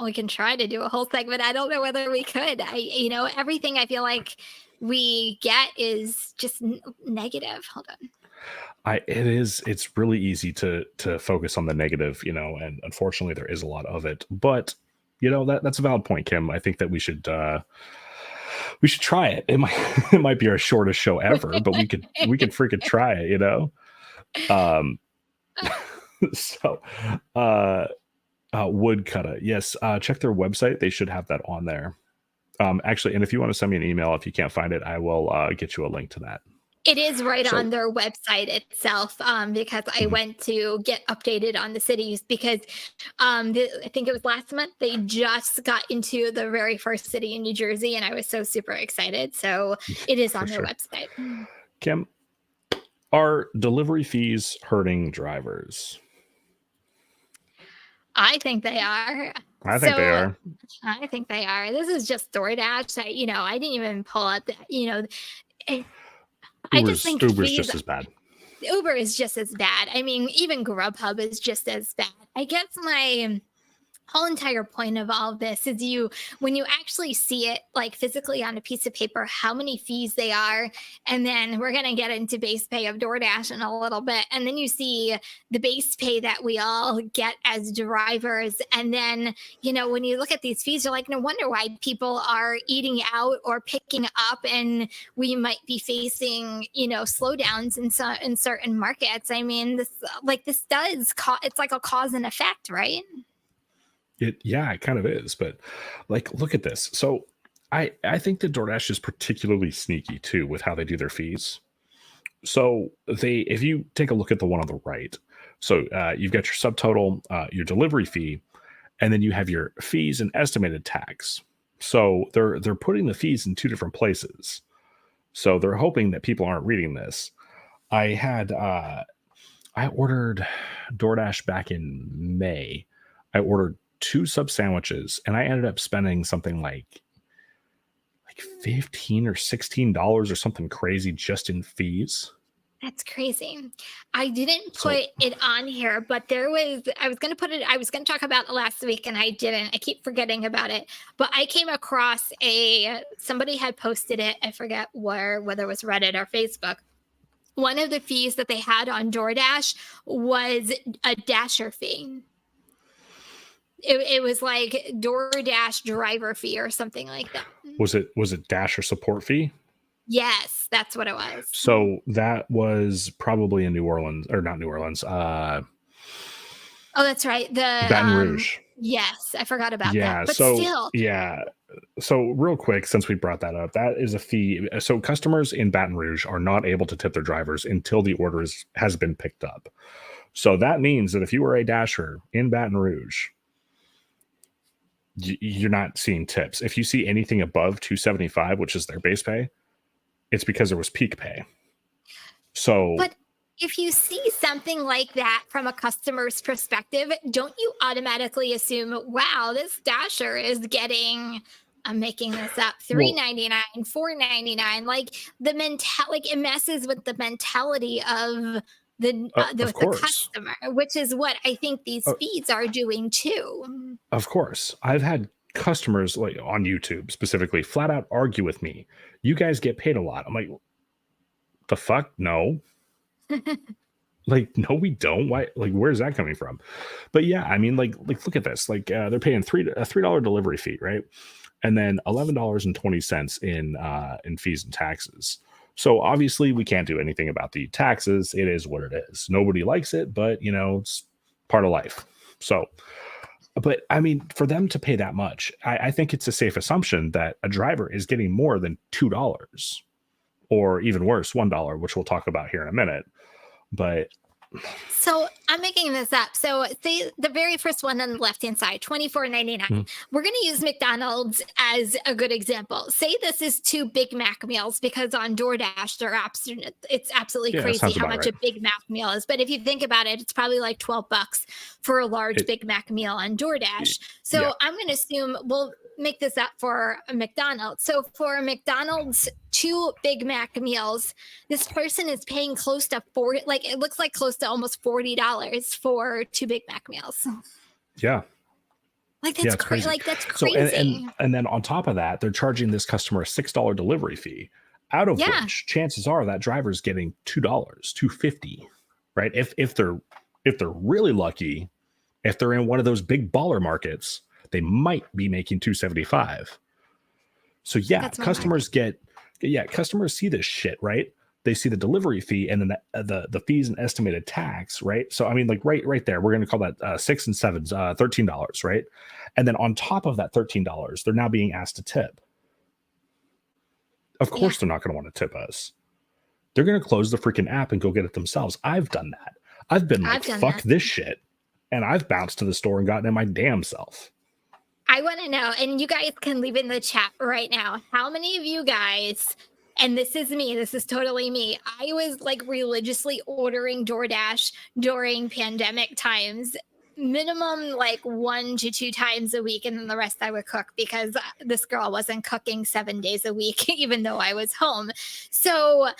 we can try to do a whole segment. I don't know whether we could. Everything I feel like we get is just negative. Hold on. it's really easy to focus on the negative, and unfortunately there is a lot of it. But that's a valid point, Kim. I think that we should try it. It might be our shortest show ever, but we could freaking try it, Um so Woodcutter. Yes, check their website. They should have that on there. Actually, and if you want to send me an email, if you can't find it, I will get you a link to that. It is right on their website itself, because I went to get updated on the cities because I think it was last month they just got into the very first city in New Jersey, and I was so super excited. So it is on their website. Kim, are delivery fees hurting drivers? I think they are. I think they are. I think they are. This is just DoorDash. I didn't even pull up I just think Uber's just as bad. Uber is just as bad. I mean, even Grubhub is just as bad. I guess my whole entire point of all of this is when you actually see it like physically on a piece of paper, how many fees they are. And then we're going to get into base pay of DoorDash in a little bit. And then you see the base pay that we all get as drivers. And then, when you look at these fees, you're like, no wonder why people are eating out or picking up. And we might be facing, slowdowns in certain markets. I mean, this does it's like a cause and effect, right? It kind of is, but look at this. So I think that DoorDash is particularly sneaky too with how they do their fees. So if you take a look at the one on the right, so you've got your subtotal, your delivery fee, and then you have your fees and estimated tax. So they're putting the fees in two different places. So they're hoping that people aren't reading this. I ordered DoorDash back in May. I ordered 2 sub sandwiches, and I ended up spending something like $15 or $16 or something crazy just in fees. That's crazy. I didn't put it on here, but I was going to talk about it last week and I didn't. I keep forgetting about it, but I came across somebody had posted it. I forget whether it was Reddit or Facebook. One of the fees that they had on DoorDash was a Dasher fee. It was like DoorDash Driver fee or something like that. Was it Dasher support fee? Yes, that's what it was. So that was probably in New Orleans, or not New Orleans. Oh, that's right. The Baton Rouge. Yes, I forgot about that. But so still. Yeah. So real quick, since we brought that up, that is a fee. So customers in Baton Rouge are not able to tip their drivers until the order has been picked up. So that means that if you were a Dasher in Baton Rouge, you're not seeing tips. If you see anything above $275, which is their base pay, it's because there was peak pay. So, but if you see something like that from a customer's perspective, don't you automatically assume, wow, this Dasher is getting, I'm making this up, $3.99, $4.99? Like it messes with the mentality of the customer, which is what I think these feeds are doing too. Of course. I've had customers like on YouTube specifically flat out argue with me. You guys get paid a lot. I'm like, the fuck? No. No, we don't. Why? Where's that coming from? But yeah, I mean, look at this. They're paying a $3 delivery fee, right? And then $11.20 in fees and taxes. So obviously we can't do anything about the taxes. It is what it is. Nobody likes it, but it's part of life. So, but I mean, for them to pay that much, I think it's a safe assumption that a driver is getting more than $2 or even worse, $1, which we'll talk about here in a minute. But So I'm making this up. So say the very first one on the left-hand side, $24.99. We're going to use McDonald's as a good example. Say this is 2 Big Mac meals, because on DoorDash, it's absolutely crazy how much a Big Mac meal is. But if you think about it, it's probably like $12 for a large Big Mac meal on DoorDash. So I'm going to assume we'll make this up for a McDonald's. So for a McDonald's 2 Big Mac meals, this person is paying close to it looks like close to almost $40 for 2 Big Mac meals. Yeah. Like that's crazy. Like that's crazy. So, and then on top of that, they're charging this customer a $6 delivery fee, out of which chances are that driver's getting $2, $2.50, right? If they're really lucky, if they're in one of those big baller markets, they might be making $2.75. So customers customers see this shit, right? They see the delivery fee and then the fees and estimated tax, right? So I mean, like right there, we're going to call that 6 and 7, $13, right? And then on top of that $13, they're now being asked to tip. Of course, they're not going to want to tip us. They're going to close the freaking app and go get it themselves. I've done that. I've been like, fuck this shit, and I've bounced to the store and gotten it my damn self. I want to know, and you guys can leave in the chat right now, how many of you guys, and this is me, this is totally me, I was like religiously ordering DoorDash during pandemic times, minimum like 1 to 2 times a week, and then the rest I would cook, because this girl wasn't cooking 7 days a week, even though I was home. So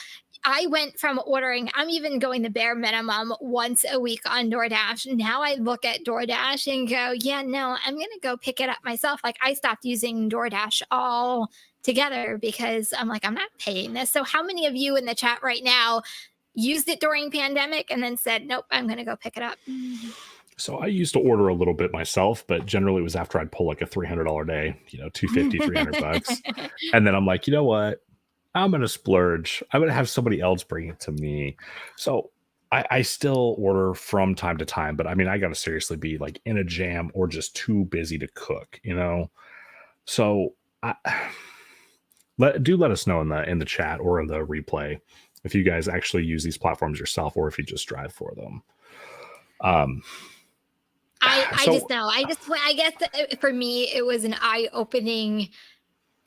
I went from ordering, I'm even going the bare minimum once a week on DoorDash. Now I look at DoorDash and go, yeah, no, I'm going to go pick it up myself. Like I stopped using DoorDash all together because I'm like, I'm not paying this. So how many of you in the chat right now used it during pandemic and then said, nope, I'm going to go pick it up? So I used to order a little bit myself, but generally it was after I'd pull like a $300 day, $250, $300. And then I'm like, you know what? I'm going to splurge. I'm going to have somebody else bring it to me. So I still order from time to time, but I mean, I got to seriously be like in a jam or just too busy to cook, So let us know in the chat or in the replay if you guys actually use these platforms yourself or if you just drive for them. I just know. I guess for me, it was an eye-opening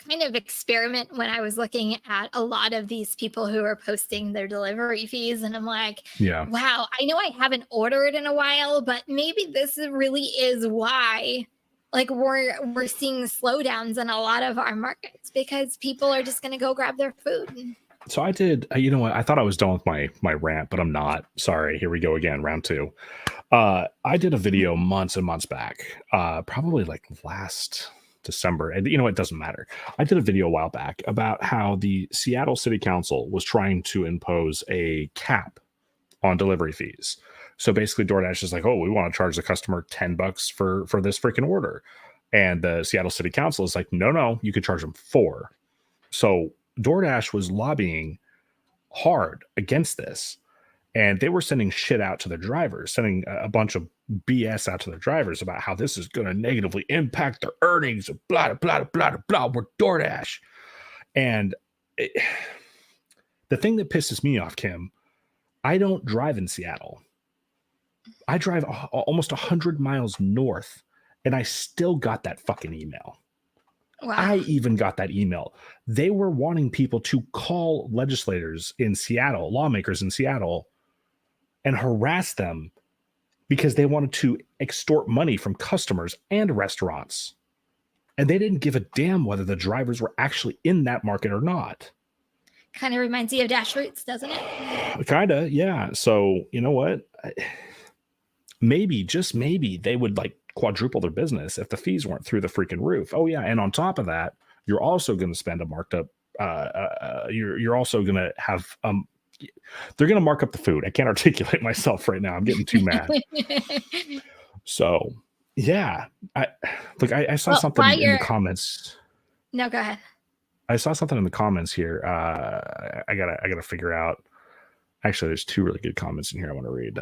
kind of experiment when I was looking at a lot of these people who are posting their delivery fees, and I'm like, wow, I know I haven't ordered in a while, but maybe this really is why like we're seeing slowdowns in a lot of our markets, because people are just going to go grab their food. So I did, I thought I was done with my rant, but I'm not. Sorry, here we go again, round 2. I did a video months and months back, probably like last December, and it doesn't matter. I did a video a while back about how the Seattle City Council was trying to impose a cap on delivery fees. So basically DoorDash is like, oh, we want to charge the customer $10 for this freaking order. And the Seattle City Council is like, no, you could charge them $4. So DoorDash was lobbying hard against this. And they were sending shit out to their drivers, sending a bunch of BS out to their drivers about how this is going to negatively impact their earnings, blah, blah, blah, blah, blah. We're DoorDash. And the thing that pisses me off, Kim, I don't drive in Seattle. I drive almost 100 miles north, and I still got that fucking email. Wow. I even got that email. They were wanting people to call legislators in Seattle, lawmakers in Seattle, and harass them because they wanted to extort money from customers and restaurants. And they didn't give a damn whether the drivers were actually in that market or not. Kind of reminds you of Dash Roots, doesn't it? Kind of, yeah. So, you know what? Maybe, just maybe, they would like quadruple their business if the fees weren't through the freaking roof. Oh, yeah. And on top of that, you're also going to spend a marked up. You're also going to have they're going to mark up the food. I can't articulate myself right now. I'm getting too mad. So, yeah. I saw something in the comments. No, go ahead. I saw something in the comments here. I gotta figure out. Actually, there's 2 really good comments in here I want to read.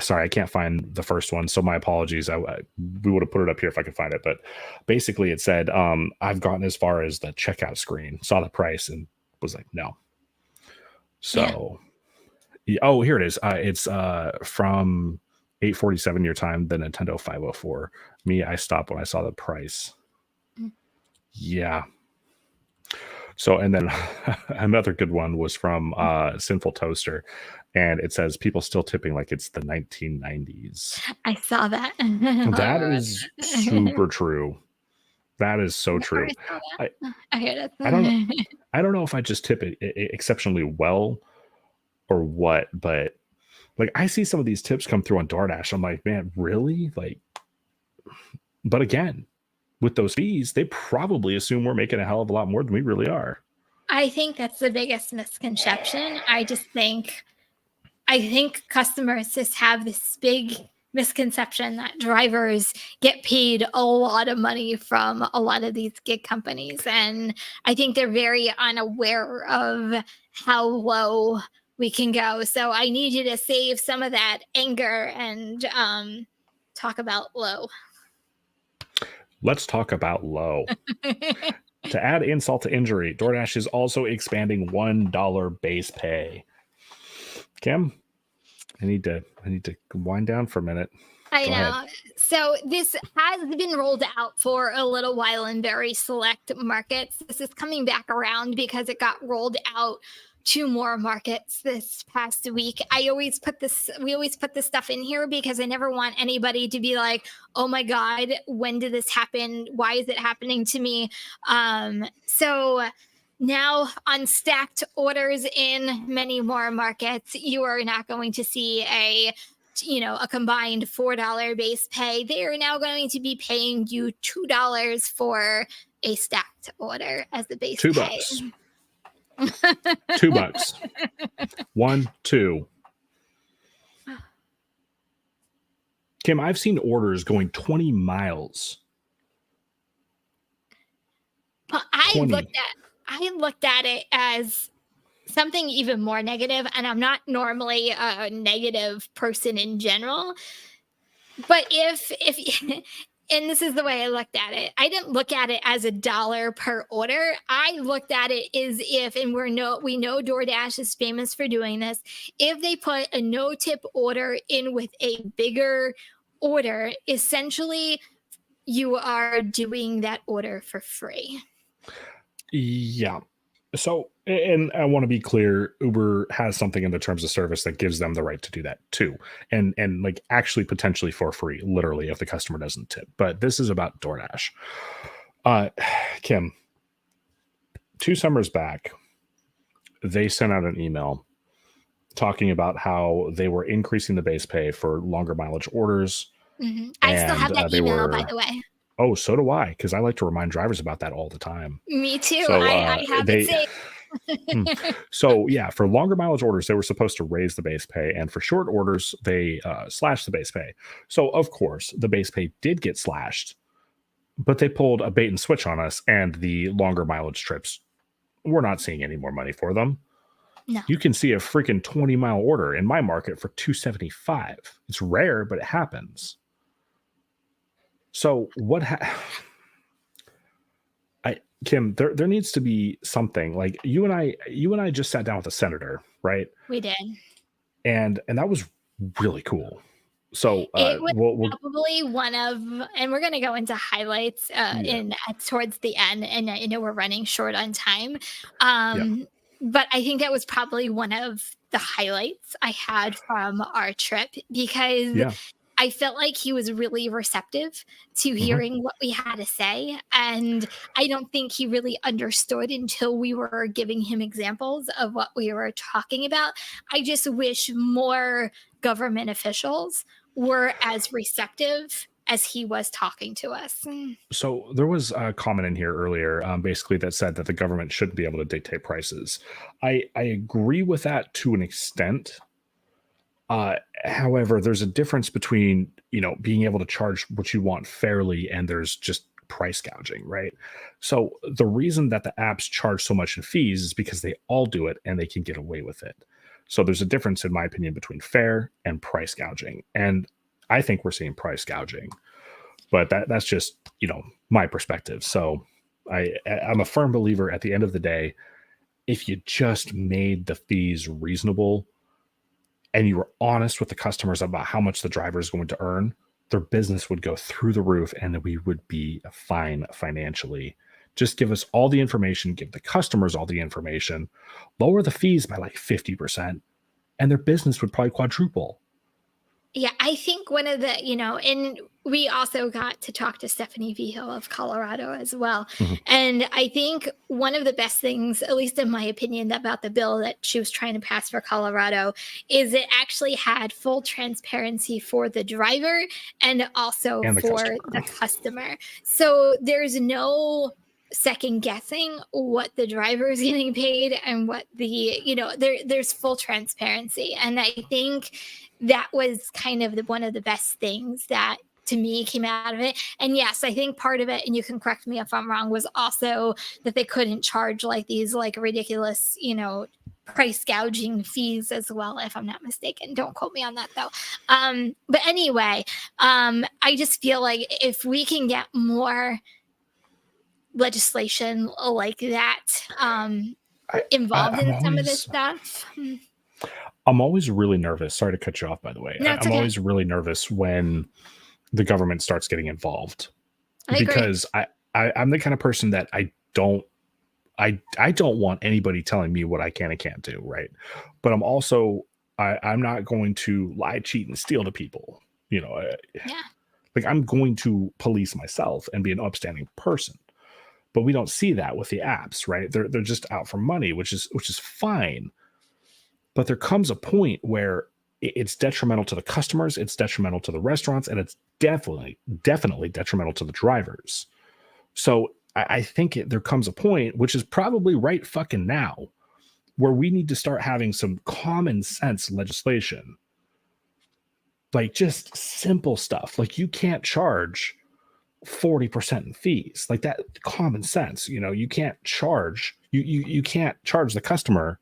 Sorry, I can't find the first one, so my apologies. We would have put it up here if I could find it, but basically it said, I've gotten as far as the checkout screen, saw the price, and was like, no. So Oh, here it is. It's from 8:47 your time, the Nintendo 504. Me, I stopped when I saw the price. Mm. Yeah. So, and then another good one was from Sinful Toaster, and it says people still tipping like it's the 1990s. I saw that. That is super true. That is so true. I saw I, that. Okay, I don't know. I don't know if I just tip it exceptionally well or what, but like I see some of these tips come through on DoorDash. I'm like, man, really? Like, but again, with those fees, they probably assume we're making a hell of a lot more than we really are. I think that's the biggest misconception. I think customers just have this big misconception that drivers get paid a lot of money from a lot of these gig companies. And I think they're very unaware of how low we can go. So I need you to save some of that anger and talk about low. Let's talk about low. To add insult to injury, DoorDash is also expanding $1 base pay. Kim, I need to wind down for a minute. I Go know. ahead. So this has been rolled out for a little while in very select markets. This is coming back around because it got rolled out to more markets this past week. We always put this stuff in here because I never want anybody to be like, oh my God, when did this happen? Why is it happening to me? So now on stacked orders in many more markets, you are not going to see a combined $4 base pay. They are now going to be paying you $2 for a stacked order as the base pay. $2. $2. 1, 2. Kim, I've seen orders going 20 miles. But I looked at it as something even more negative, and I'm not normally a negative person in general. But if and this is the way I looked at it. I didn't look at it as $1 per order. I looked at it as if, and we know DoorDash is famous for doing this. If they put a no tip order in with a bigger order, essentially you are doing that order for free. Yeah. So, and I want to be clear, Uber has something in the terms of service that gives them the right to do that too. And like actually potentially for free, literally, if the customer doesn't tip. But this is about DoorDash. Kim, 2 summers back, they sent out an email talking about how they were increasing the base pay for longer mileage orders. Mm-hmm. I still have that email, by the way. Oh, so do I, because I like to remind drivers about that all the time. Me too. So, I have it saved. So yeah, for longer mileage orders, they were supposed to raise the base pay, and for short orders, they slashed the base pay. So of course, the base pay did get slashed, but they pulled a bait and switch on us, and the longer mileage trips, we're not seeing any more money for them. No. You can see a freaking 20-mile order in my market for $275. It's rare, but it happens. So what? Kim, there needs to be something. Like you and I just sat down with a senator, right? We did, and that was really cool. So it was probably one of, and we're going to go into highlights towards the end. And I know we're running short on time, but I think that was probably one of the highlights I had from our trip because I felt like he was really receptive to hearing what we had to say. And I don't think he really understood until we were giving him examples of what we were talking about. I just wish more government officials were as receptive as he was talking to us. So there was a comment in here earlier, basically that said that the government shouldn't be able to dictate prices. I agree with that to an extent. However, there's a difference between, being able to charge what you want fairly and there's just price gouging, right? So the reason that the apps charge so much in fees is because they all do it and they can get away with it. So there's a difference, in my opinion, between fair and price gouging. And I think we're seeing price gouging, but that's just, my perspective. So I'm a firm believer at the end of the day, if you just made the fees reasonable, and you were honest with the customers about how much the driver is going to earn, their business would go through the roof and we would be fine financially. Just give us all the information, give the customers all the information, lower the fees by like 50%, and their business would probably quadruple. Yeah, I think one of the, and we also got to talk to Stephanie Vigil of Colorado as well. Mm-hmm. And I think one of the best things, at least in my opinion, about the bill that she was trying to pass for Colorado is it actually had full transparency for the driver and also for the customer. So there's no second guessing what the driver is getting paid and what there's full transparency. And I think that was kind of one of the best things that to me came out of it. And yes, I think part of it, and you can correct me if I'm wrong, was also that they couldn't charge like these like ridiculous, price gouging fees as well, if I'm not mistaken. Don't quote me on that though. But anyway, I just feel like if we can get more legislation like that involved in some of this stuff. I'm always really nervous. Sorry to cut you off, by the way. No, I'm always really nervous when the government starts getting involved, because I'm the kind of person that I don't want anybody telling me what I can and can't do, right? But I'm also I'm not going to lie, cheat, and steal to people. Like I'm going to police myself and be an upstanding person. But we don't see that with the apps, right? They're just out for money, which is fine. But there comes a point where it's detrimental to the customers, it's detrimental to the restaurants, and it's definitely detrimental to the drivers. So I think there comes a point, which is probably right fucking now, where we need to start having some common sense legislation. Like just simple stuff. Like you can't charge 40% in fees. Like that, common sense. You can't charge you can't charge the customer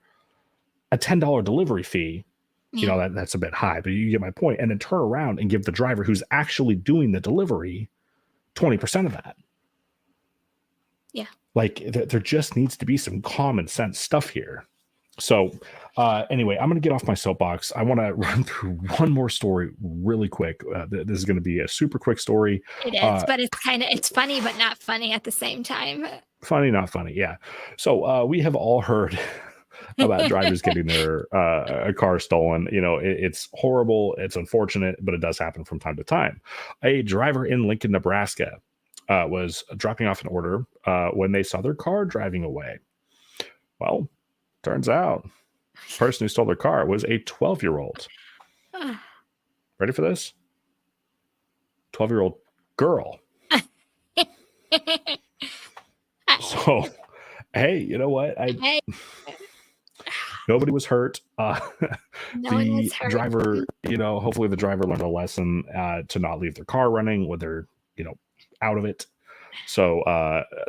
a $10 delivery fee. That's a bit high, but you get my point. And then turn around and give the driver who's actually doing the delivery 20% of that. Yeah. Like there just needs to be some common sense stuff here. So anyway, I'm going to get off my soapbox. I want to run through one more story really quick. This is going to be a super quick story. It is, but it's funny, but not funny at the same time. Funny, not funny. Yeah. So we have all heard about drivers getting their a car stolen. It's horrible. It's unfortunate, but it does happen from time to time. A driver in Lincoln, Nebraska was dropping off an order when they saw their car driving away. Well, turns out the person who stole their car was a 12-year-old. Ready for this? 12-year-old girl. So, hey, you know what? Nobody was hurt. The driver, hopefully the driver learned a lesson to not leave their car running when they're, out of it. So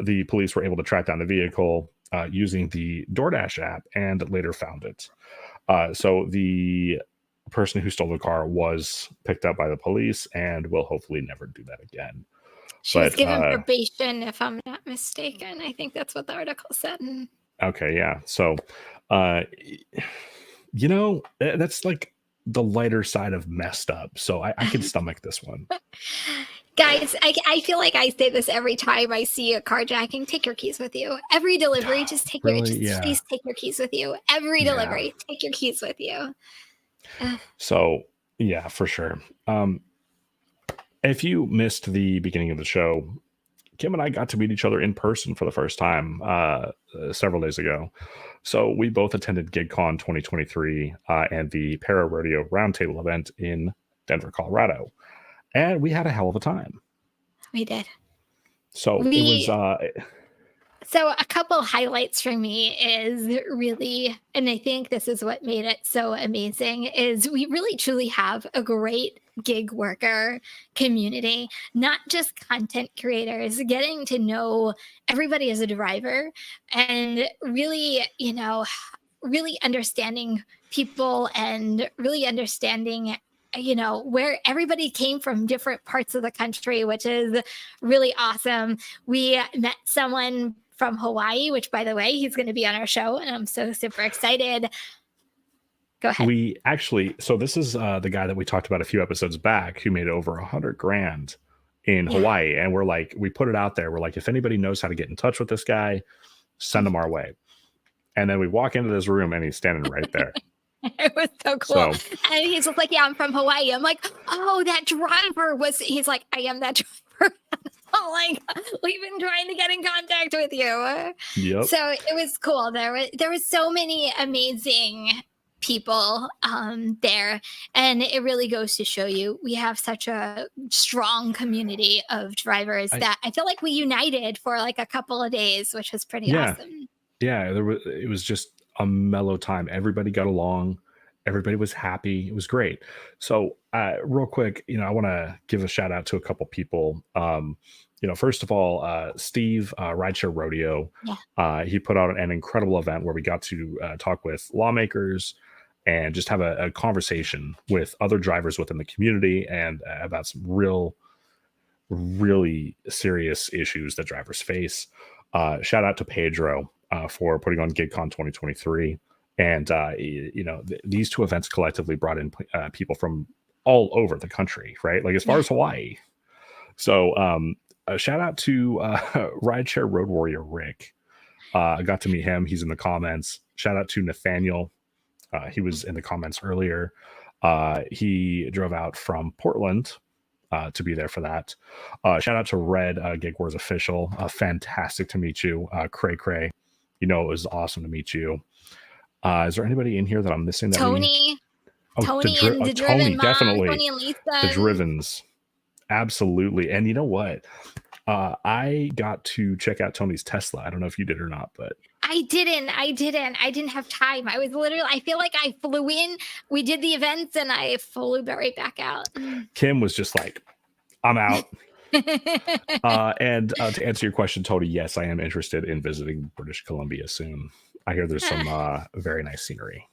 the police were able to track down the vehicle using the DoorDash app and later found it. So the person who stole the car was picked up by the police and will hopefully never do that again. She was given probation, if I'm not mistaken. I think that's what the article said. Okay, yeah. So, that's like the lighter side of messed up. So I can stomach this one. Guys, I feel like I say this every time I see a carjacking. Take your keys with you. Every delivery, just take please take your keys with you. Every delivery, take your keys with you. So, yeah, for sure. If you missed the beginning of the show, Kim and I got to meet each other in person for the first time several days ago. So we both attended GigCon 2023 and the Para Rodeo Roundtable event in Denver, Colorado. And we had a hell of a time. We did. So it was... So a couple highlights for me is really, and I think this is what made it so amazing, is we really truly have a great gig worker community, not just content creators, getting to know everybody as a driver and really, really understanding people and really understanding where everybody came from different parts of the country, which is really awesome. We met someone from Hawaii, which, by the way, he's going to be on our show, and I'm so super excited. Go ahead. We actually, so this is the guy that we talked about a few episodes back who made over $100,000 in Hawaii. And we're like, we put it out there. We're like, if anybody knows how to get in touch with this guy, send him our way. And then we walk into this room and he's standing right there. It was so cool. And he's just like, yeah, I'm from Hawaii. I'm like, oh, that driver was, he's like, I am that driver. I'm like, we've been trying to get in contact with you. Yep. So it was cool. There was so many amazing people there, and it really goes to show you we have such a strong community of drivers that I feel like we united for like a couple of days, which was pretty awesome. Yeah, it was just a mellow time. Everybody got along. Everybody was happy. It was great. So real quick, I want to give a shout out to a couple people. First of all, Steve, RideShare Rodeo, he put out an incredible event where we got to talk with lawmakers and just have a conversation with other drivers within the community and about some really serious issues that drivers face. Shout out to Pedro for putting on GigCon 2023. And, these two events collectively brought in people from all over the country, right? Like as far as Hawaii. So a shout out to RideShare Road Warrior Rick. I got to meet him. He's in the comments. Shout out to Nathaniel. He was in the comments earlier. He drove out from Portland to be there for that. Shout out to Red, Gig Wars official. Fantastic to meet you. Cray Cray. It was awesome to meet you. Is there anybody in here that I'm missing? Tony and the Tony, Mom, definitely. Tony and Lisa. The Drivens. Absolutely. And you know what? I got to check out Tony's Tesla. I don't know if you did or not, but I didn't have time. I feel like I flew in, we did the events, and I flew right back out. Kim was just like, I'm out. And to answer your question, Tony, yes, I am interested in visiting British Columbia soon. I hear there's some very nice scenery.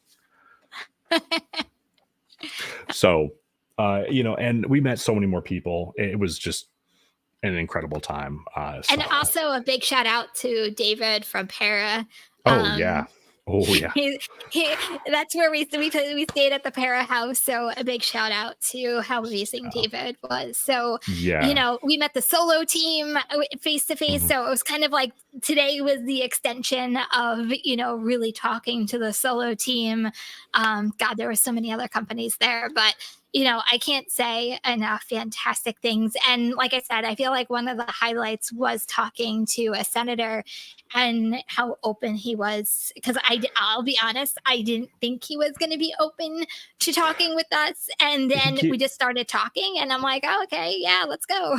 So, and we met so many more people. It was just an incredible time. And also a big shout out to David from Para. Oh yeah. That's where we stayed at the Para house. So a big shout out to how amazing David was. So we met the solo team face to face. So it was kind of like today was the extension of really talking to the solo team. God, there were so many other companies there, but I can't say enough fantastic things. And like I said, I feel like one of the highlights was talking to a senator and how open he was. Because I'll be honest, I didn't think he was going to be open to talking with us. And then we just started talking and I'm like, oh, okay, yeah, let's go.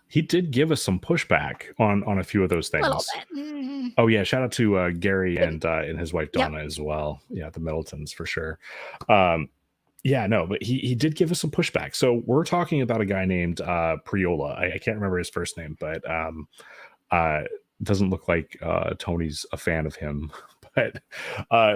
He did give us some pushback on a few of those things. A little bit. Mm-hmm. Oh yeah, shout out to Gary and his wife Donna as well. Yeah, the Middletons for sure. Yeah, no, but he did give us some pushback. So we're talking about a guy named Priola. I can't remember his first name, but doesn't look like Tony's a fan of him. But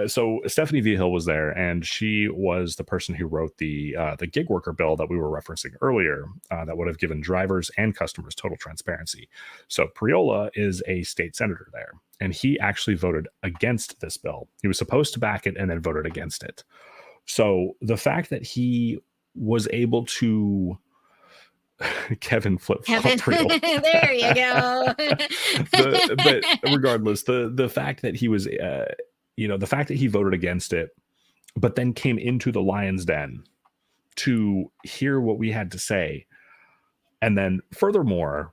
so Stephanie Vigil was there, and she was the person who wrote the gig worker bill that we were referencing earlier that would have given drivers and customers total transparency. So Priola is a state senator there, and he actually voted against this bill. He was supposed to back it and then voted against it. So the fact that he was able to Kevin flip-flop there you go. But regardless, the fact that he was the fact that he voted against it, but then came into the lion's den to hear what we had to say, and then furthermore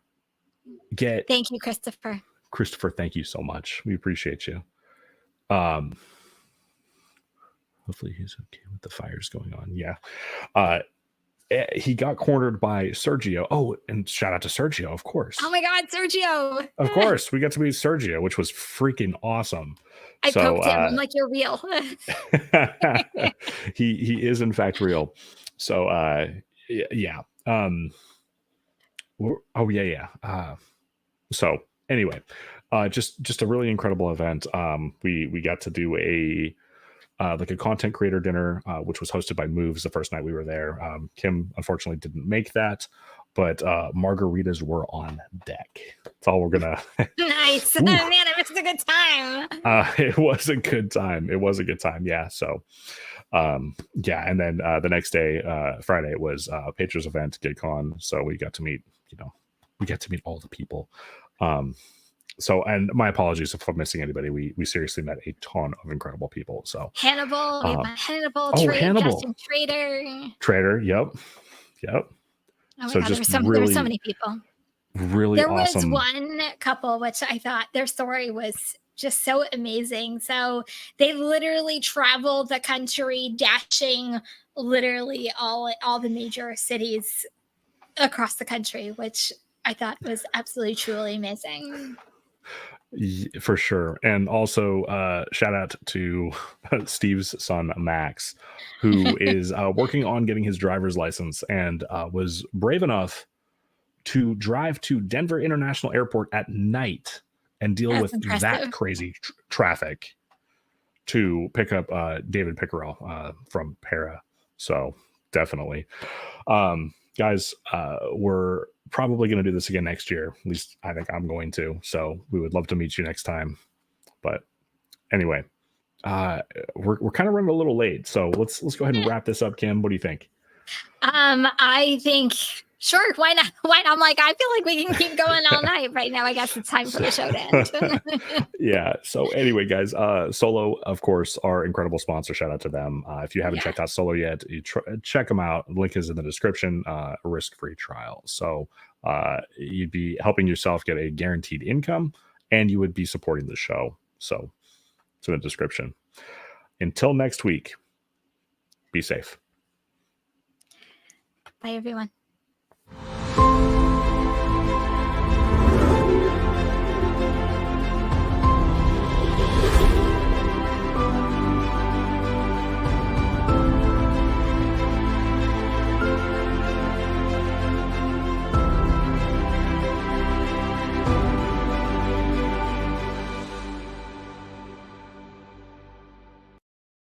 thank you, Christopher. Thank you so much. We appreciate you. Hopefully he's okay with the fires going on. Yeah. He got cornered by Sergio. Oh, and shout out to Sergio, of course. Oh my God, Sergio. Of course. We got to meet Sergio, which was freaking awesome. I poked him. I'm like, you're real. He is in fact real. So yeah. So anyway, just a really incredible event. We got to do a content creator dinner, which was hosted by Moves the first night we were there. Kim unfortunately didn't make that, but margaritas were on deck. That's all we're gonna. Nice. Man, it was a good time. It was a good time. Yeah. So, Yeah, and then the next day, Friday, was Patriots event, GigCon, so we got to meet, all the people. So, and my apologies if I'm missing anybody. We seriously met a ton of incredible people. So Hannibal, we met Hannibal, Hannibal, Justin Trader. Yep. Oh my So God, just there were so many people. Really there awesome. was one couple which I thought their story was just so amazing. So they literally traveled the country, dashing literally all the major cities across the country, which I thought was absolutely truly amazing. For sure. And also shout out to Steve's son Max, who is working on getting his driver's license, and was brave enough to drive to Denver International Airport at night and deal That's with impressive. that crazy traffic to pick up David Pickerel from Para. So definitely. Guys, we're probably going to do this again next year. At least I think I'm going to. So we would love to meet you next time. But anyway, we're kind of running a little late. So let's go ahead and wrap this up. Kim, what do you think? I think, sure, why not? I'm like, I feel like we can keep going all night right now. I guess it's time for the show to end. Yeah. So anyway, guys, Solo, of course, our incredible sponsor. Shout out to them. If you haven't checked out Solo yet, check them out. The link is in the description. A risk-free trial. So you'd be helping yourself get a guaranteed income, and you would be supporting the show. So it's in the description. Until next week, be safe. Bye, everyone.